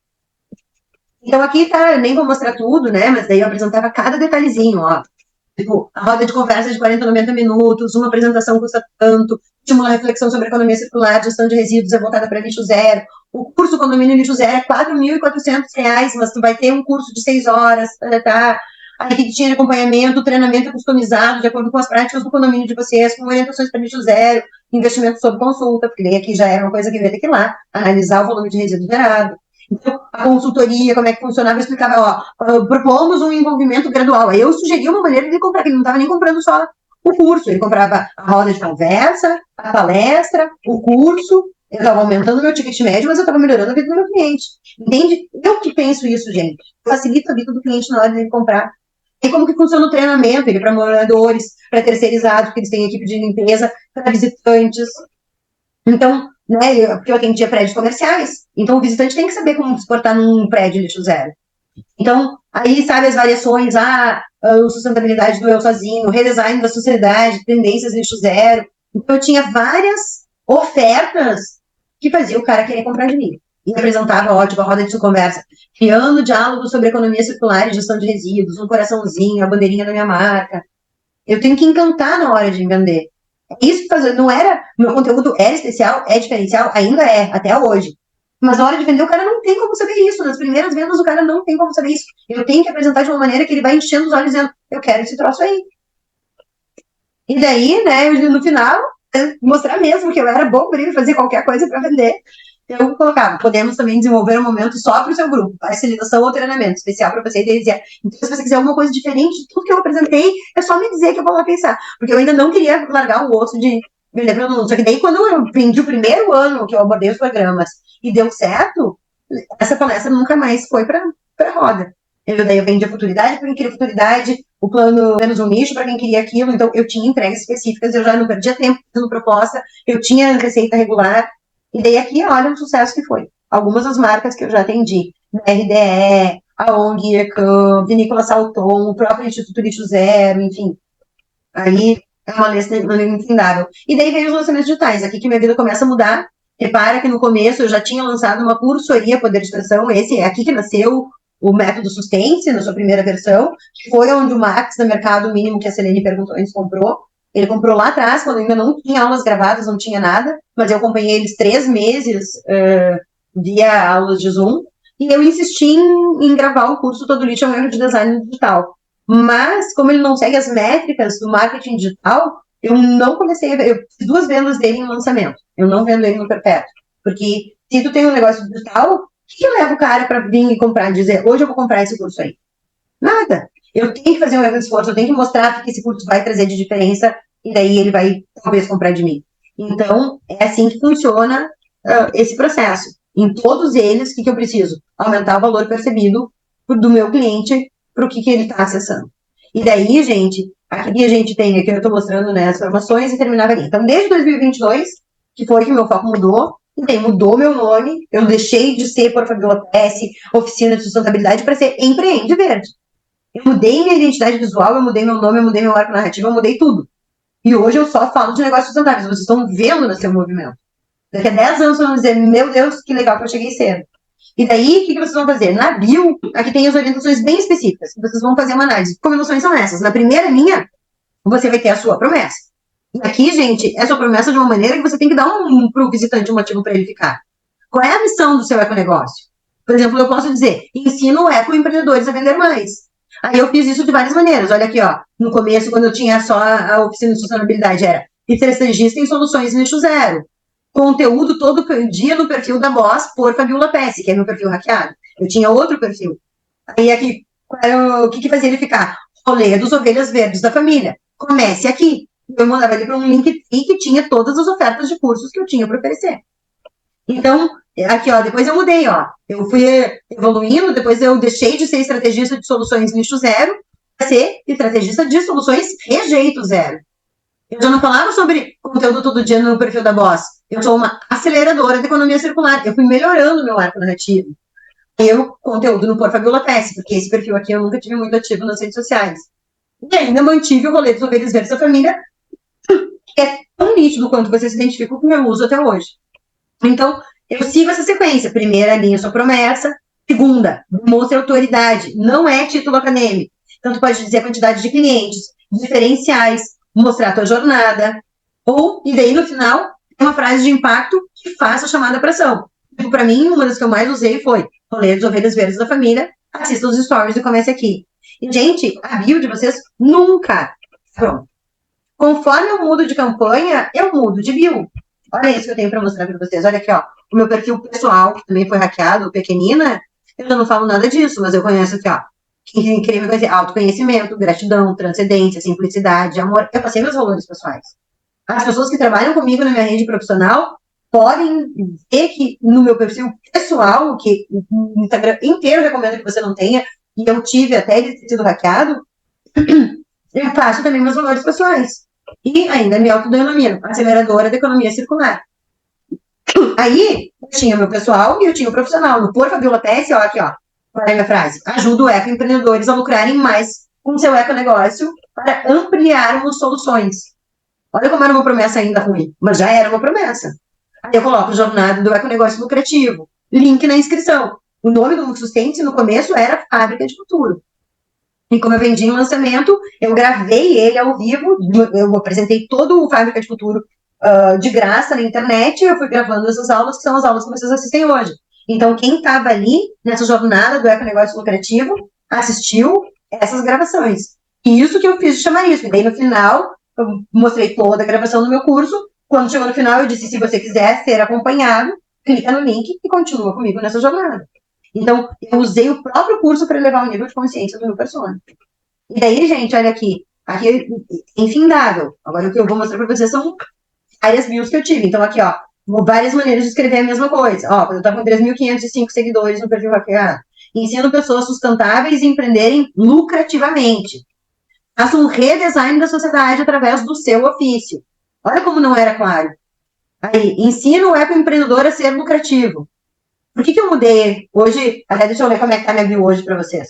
Então, aqui tá, eu nem vou mostrar tudo, né? Mas daí eu apresentava cada detalhezinho, ó. Tipo, a roda de conversa de 40 a 90 minutos, uma apresentação custa tanto, estimula a reflexão sobre economia circular, gestão de resíduos é voltada para lixo zero. O curso Condomínio Lixo Zero é R$4.400, mas tu vai ter um curso de 6 horas, tá? Aí que tinha acompanhamento, treinamento customizado, de acordo com as práticas do condomínio de vocês, com orientações para lixo zero, investimento sob consulta, porque aqui já era uma coisa que eu ia ter que ir lá, analisar o volume de resíduo gerado. Então, a consultoria, como é que funcionava, eu explicava, propomos um envolvimento gradual. Aí eu sugeri uma maneira de ele comprar, que ele não estava nem comprando só o curso, ele comprava a roda de conversa, a palestra, o curso, eu estava aumentando meu ticket médio, mas eu estava melhorando a vida do meu cliente. Entende? Eu que penso isso, gente. Facilita a vida do cliente na hora de ele comprar. E como que funciona o treinamento? Ele para moradores, para terceirizados, porque eles têm equipe de limpeza, para visitantes. Então, né, porque eu atendia prédios comerciais, então o visitante tem que saber como se portar num prédio lixo zero. Então, aí, sabe, as variações, a sustentabilidade do eu sozinho, o redesign da sociedade, tendências lixo zero. Então, eu tinha várias ofertas que faziam o cara querer comprar de mim. E apresentava, ótimo, a roda de conversa, criando diálogo sobre economia circular e gestão de resíduos, um coraçãozinho, a bandeirinha da minha marca. Eu tenho que encantar na hora de vender. Isso não era, meu conteúdo era especial, é diferencial, ainda é, até hoje. Mas na hora de vender, o cara não tem como saber isso. Nas primeiras vendas, o cara não tem como saber isso. Eu tenho que apresentar de uma maneira que ele vai enchendo os olhos dizendo, eu quero esse troço aí. E daí, né, no final, mostrar mesmo que eu era bom para ele fazer qualquer coisa para vender. Eu colocava, podemos também desenvolver um momento só para o seu grupo, facilitação ou treinamento especial para você. E daí dizia, então, se você quiser alguma coisa diferente de tudo que eu apresentei, é só me dizer que eu vou lá pensar. Porque eu ainda não queria largar o osso de vender para todo mundo. Só que daí, quando eu vendi o primeiro ano que eu abordei os programas e deu certo, essa palestra nunca mais foi para roda. Daí eu vendi a futuridade para quem queria futuridade, o plano menos um nicho para quem queria aquilo. Então, eu tinha entregas específicas, eu já não perdia tempo fazendo proposta, eu tinha receita regular. E daí aqui, olha o sucesso que foi. Algumas das marcas que eu já atendi, RDE, a ONG IRCAM, Vinícola Salton, o próprio Instituto Lixo Zero, enfim. Aí é uma lista infindável. E daí veio os lançamentos digitais, aqui que minha vida começa a mudar. Repara que no começo eu já tinha lançado uma cursoria Poder de Expressão, esse é aqui que nasceu o método Sustente, na sua primeira versão, que foi onde o Max, no mercado mínimo que a Selene perguntou antes, comprou. Ele comprou lá atrás, quando ainda não tinha aulas gravadas, não tinha nada, mas eu acompanhei eles 3 meses via aulas de Zoom, e eu insisti em gravar o curso Todo Lixo é um Erro de Design Digital. Mas, como ele não segue as métricas do marketing digital, eu não comecei a ver, eu fiz 2 vendas dele em lançamento, eu não vendo ele no perpétuo, porque se tu tem um negócio digital, o que leva o cara para vir e comprar, dizer, hoje eu vou comprar esse curso aí? Nada. Eu tenho que fazer um esforço, eu tenho que mostrar que esse curso vai trazer de diferença e daí ele vai talvez comprar de mim. Então, é assim que funciona esse processo. Em todos eles, o que eu preciso? Aumentar o valor percebido do meu cliente para o que ele está acessando. E daí, gente, aqui a gente tem, aqui eu estou mostrando, né, as formações e terminava ali. Então, desde 2022, que foi que meu foco mudou, e daí mudou meu nome, eu deixei de ser por Fabiola PS, Oficina de Sustentabilidade, para ser Empreende Verde. Eu mudei minha identidade visual, eu mudei meu nome, eu mudei meu arco narrativo, eu mudei tudo. E hoje eu só falo de negócios sustentáveis. Vocês estão vendo no seu movimento. Daqui a 10 anos vocês vão dizer, meu Deus, que legal que eu cheguei cedo. E daí, o que vocês vão fazer? Na bio, aqui tem as orientações bem específicas. Vocês vão fazer uma análise. Como noções são essas? Na primeira linha, você vai ter a sua promessa. E aqui, gente, é a sua promessa de uma maneira que você tem que dar para o visitante um motivo para ele ficar. Qual é a missão do seu econegócio? Por exemplo, eu posso dizer, ensino ecoempreendedores a vender mais. Aí eu fiz isso de várias maneiras. Olha aqui, ó. No começo, quando eu tinha só a oficina de sustentabilidade, era estrategista em soluções nicho zero. Conteúdo todo dia no perfil da Boss por Fabiola Pesce, que é meu perfil hackeado. Eu tinha outro perfil. Aí aqui, o que fazia ele ficar? Rolê dos Ovelhas Verdes da família. Comece aqui. Eu mandava ele para um link que tinha todas as ofertas de cursos que eu tinha para oferecer. Então, aqui, ó, depois eu mudei, ó. Eu fui evoluindo, depois eu deixei de ser estrategista de soluções nicho zero para ser estrategista de soluções rejeito zero. Eu já não falava sobre conteúdo todo dia no perfil da Boss. Eu sou uma aceleradora de economia circular. Eu fui melhorando meu arco narrativo. Conteúdo no Por Fabiola PS, porque esse perfil aqui eu nunca tive muito ativo nas redes sociais. E ainda mantive o rolê dos Ovelhas Verdes da família, que é tão nítido quanto você se identifica com o meu uso até hoje. Então, eu sigo essa sequência. Primeira linha, sua promessa. Segunda, demonstre autoridade. Não é título acadêmico. Então, tu pode dizer a quantidade de clientes, diferenciais, mostrar a tua jornada. E daí, no final, uma frase de impacto que faça a chamada para ação. Tipo, para mim, uma das que eu mais usei foi rolê dos Ovelhas Verdes da família, assista os stories e comece aqui. E, gente, a bio de vocês nunca. Pronto. Conforme eu mudo de campanha, eu mudo de bio. Olha isso que eu tenho para mostrar para vocês. Olha aqui, ó. O meu perfil pessoal, que também foi hackeado, pequenina, eu já não falo nada disso, mas eu conheço aqui, ó. Quem queria me conhecer, autoconhecimento, gratidão, transcendência, simplicidade, amor. Eu passei meus valores pessoais. As pessoas que trabalham comigo na minha rede profissional podem ver que no meu perfil pessoal, que o Instagram inteiro recomenda que você não tenha, e eu tive até ele ter sido hackeado, eu passo também meus valores pessoais. E ainda me autodenomino aceleradora da economia circular. Aí, eu tinha o meu pessoal e eu tinha o profissional. No Por Fabiola PS, ó, aqui, ó. Qual é a minha frase? Ajuda o ecoempreendedores a lucrarem mais com seu econegócio para ampliarmos soluções. Olha como era uma promessa ainda ruim, mas já era uma promessa. Aí eu coloco jornada do econegócio lucrativo, link na inscrição. O nome do Sustente no começo era Fábrica de Futuro. E como eu vendi em lançamento, eu gravei ele ao vivo, eu apresentei todo o Fábrica de Futuro de graça na internet, eu fui gravando essas aulas, que são as aulas que vocês assistem hoje. Então, quem estava ali, nessa jornada do econegócio lucrativo, assistiu essas gravações. E isso que eu fiz de chamarisco. E daí, no final, eu mostrei toda a gravação do meu curso. Quando chegou no final, eu disse, se você quiser ser acompanhado, clica no link e continua comigo nessa jornada. Então, eu usei o próprio curso para elevar o nível de consciência do meu persona. E daí, gente, olha aqui. Aqui é infindável. Agora, o que eu vou mostrar para vocês são várias bios que eu tive. Então, aqui, ó, várias maneiras de escrever a mesma coisa. Ó, eu estava com 3.505 seguidores no perfil hackeado. Ensino pessoas sustentáveis a empreenderem lucrativamente. Faça um redesign da sociedade através do seu ofício. Olha como não era claro. Aí, ensino o ecoempreendedor a ser lucrativo. Por que eu mudei? Hoje, até deixa eu ver como é que tá minha bio hoje para vocês.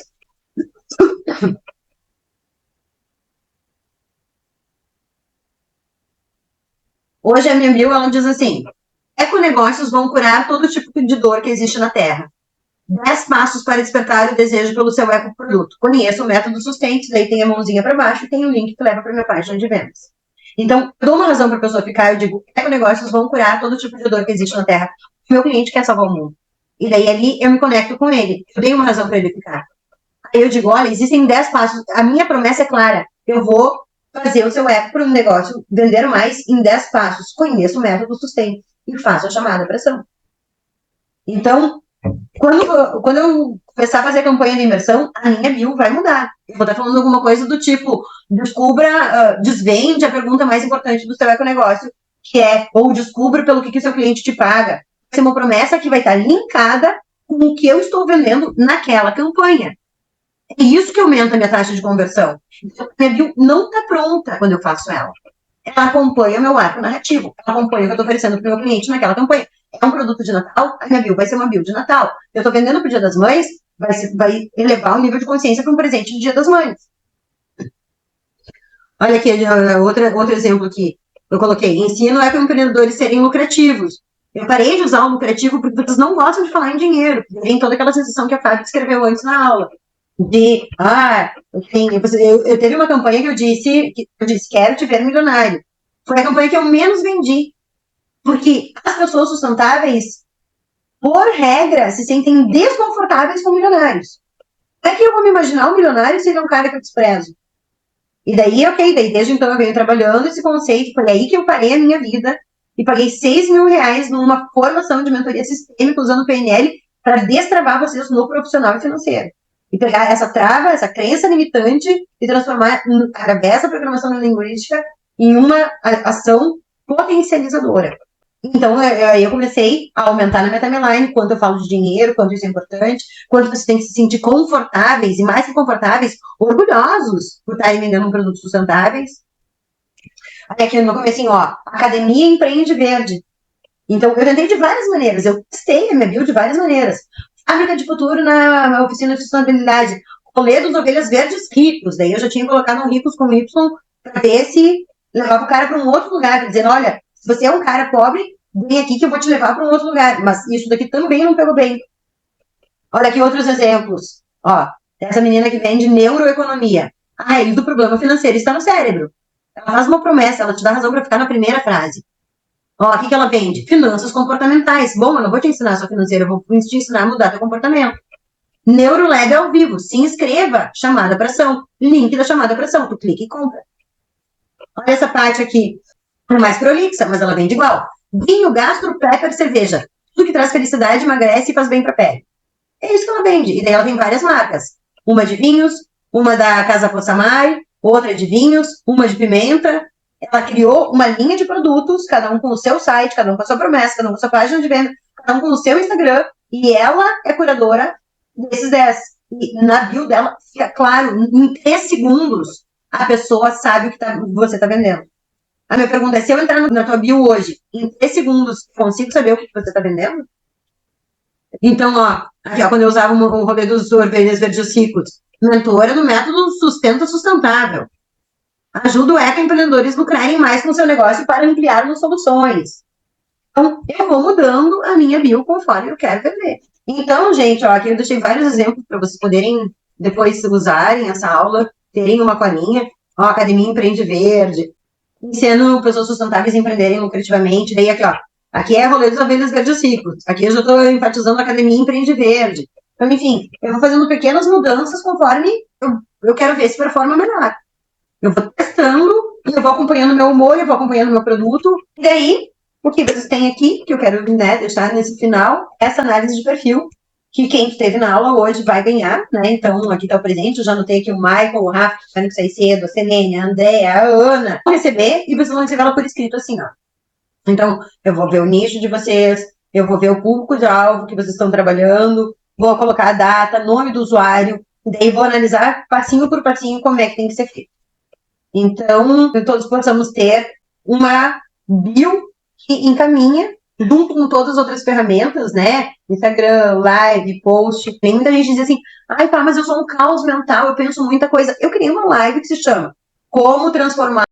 Hoje a minha bio, ela diz assim, econegócios vão curar todo tipo de dor que existe na Terra. 10 passos para despertar o desejo pelo seu ecoproduto. Conheça o método Sustente, daí tem a mãozinha para baixo e tem o link que leva para a minha página de vendas. Então, eu dou uma razão para a pessoa ficar, eu digo, econegócios vão curar todo tipo de dor que existe na Terra. O meu cliente quer salvar o mundo. E daí ali eu me conecto com ele. Eu dei uma razão para ele ficar. Aí eu digo, olha, existem 10 passos. A minha promessa é clara. Eu vou fazer o seu eco para um negócio vender mais em 10 passos. Conheça o método Sustente e faça a chamada para ação. Então, quando eu começar a fazer campanha de imersão, a minha bio vai mudar. Eu vou estar falando alguma coisa do tipo, desvende a pergunta mais importante do seu econegócio, que é, ou descubra pelo que o seu cliente te paga. Vai ser uma promessa que vai estar linkada com o que eu estou vendendo naquela campanha. É isso que aumenta a minha taxa de conversão. Então, a minha bio não está pronta quando eu faço ela. Ela acompanha o meu arco narrativo. Ela acompanha o que eu estou oferecendo para o meu cliente naquela campanha. É um produto de Natal, a minha bio vai ser uma bio de Natal. Eu estou vendendo para o Dia das Mães, vai elevar o nível de consciência para um presente de Dia das Mães. Olha aqui, outro exemplo aqui. Eu coloquei, ensino ecoempreendedores serem lucrativos. Eu parei de usar o lucrativo porque vocês não gostam de falar em dinheiro. Tem toda aquela sensação que a Fábio descreveu antes na aula. Eu teve uma campanha que eu disse, quero te ver milionário. Foi a campanha que eu menos vendi. Porque as pessoas sustentáveis, por regra, se sentem desconfortáveis com milionários. Como é que eu vou me imaginar um milionário se ele é um cara que eu desprezo? E daí, desde então eu venho trabalhando esse conceito, foi aí que eu parei a minha vida e paguei R$6.000 numa formação de mentoria sistêmica usando o PNL para destravar vocês no profissional e financeiro. E pegar essa trava, essa crença limitante e transformar, através da programação neurolinguística, em uma ação potencializadora. Então, aí eu comecei a aumentar na minha timeline quanto eu falo de dinheiro, quanto isso é importante, quanto vocês têm que se sentir confortáveis, e mais que confortáveis, orgulhosos por estarem vendendo produtos sustentáveis. Aí aqui no comecinho, Academia Empreende Verde. Então, eu tentei de várias maneiras, eu testei a minha bio de várias maneiras. Fábrica de futuro na oficina de sustentabilidade. Rolê dos ovelhas verdes ricos. Daí eu já tinha colocado um ricos com Y para ver se levava o cara para um outro lugar, dizendo, olha, se você é um cara pobre, vem aqui que eu vou te levar para um outro lugar. Mas isso daqui também não pegou bem. Olha aqui outros exemplos. Essa menina que vende neuroeconomia. A raiz do problema financeiro está no cérebro. Ela faz uma promessa, ela te dá razão para ficar na primeira frase. O que ela vende? Finanças comportamentais. Bom, eu não vou te ensinar só financeiro, eu vou te ensinar a mudar teu comportamento. Neurolab ao vivo. Se inscreva. Chamada para ação. Link da chamada para ação. Tu clica e compra. Olha essa parte aqui. É mais prolixa, mas ela vende igual. Vinho, gastro, pepper, cerveja. Tudo que traz felicidade, emagrece e faz bem para a pele. É isso que ela vende. E daí ela tem várias marcas. Uma de vinhos, uma da Casa Possamay, outra de vinhos, uma de pimenta. Ela criou uma linha de produtos, cada um com o seu site, cada um com a sua promessa, cada um com a sua página de venda, cada um com o seu Instagram, e ela é curadora desses 10. E na bio dela, fica claro, em 3 segundos, a pessoa sabe o que você está vendendo. A minha pergunta é, se eu entrar na tua bio hoje, em 3 segundos, consigo saber o que você está vendendo? Então, aqui, quando eu usava o rolê dos ovelhas verdes ricos, mentora do método sustentável. Ajuda ecoempreendedores a lucrarem mais com o seu negócio para ampliar as soluções. Então, eu vou mudando a minha bio conforme eu quero vender. Então, gente, aqui eu deixei vários exemplos para vocês poderem depois usarem essa aula, terem uma colinha. Academia Empreende Verde, ensino pessoas sustentáveis a empreenderem lucrativamente. Daí aqui é rolê dos ovelhas verdes ricos. Aqui eu já estou enfatizando a Academia Empreende Verde. Então, enfim, eu vou fazendo pequenas mudanças conforme eu quero ver se performa melhor. Eu vou testando, e eu vou acompanhando meu humor, eu vou acompanhando meu produto. E daí, o que vocês têm aqui, que eu quero deixar nesse final, essa análise de perfil, que quem esteve na aula hoje vai ganhar, né? Então, aqui está o presente, eu já anotei aqui o Michael, o Rafa, que vai sair cedo, a Selene, a Andréa, a Ana. Vão receber, e vocês vão receber ela por escrito assim, Então, eu vou ver o nicho de vocês, eu vou ver o público de alvo que vocês estão trabalhando, vou colocar a data, nome do usuário, e daí vou analisar passinho por passinho como é que tem que ser feito. Então, todos possamos ter uma bio que encaminha, junto com todas as outras ferramentas, né? Instagram, live, post. Tem muita gente que diz assim, mas eu sou um caos mental, eu penso muita coisa. Eu criei uma live que se chama Como Transformar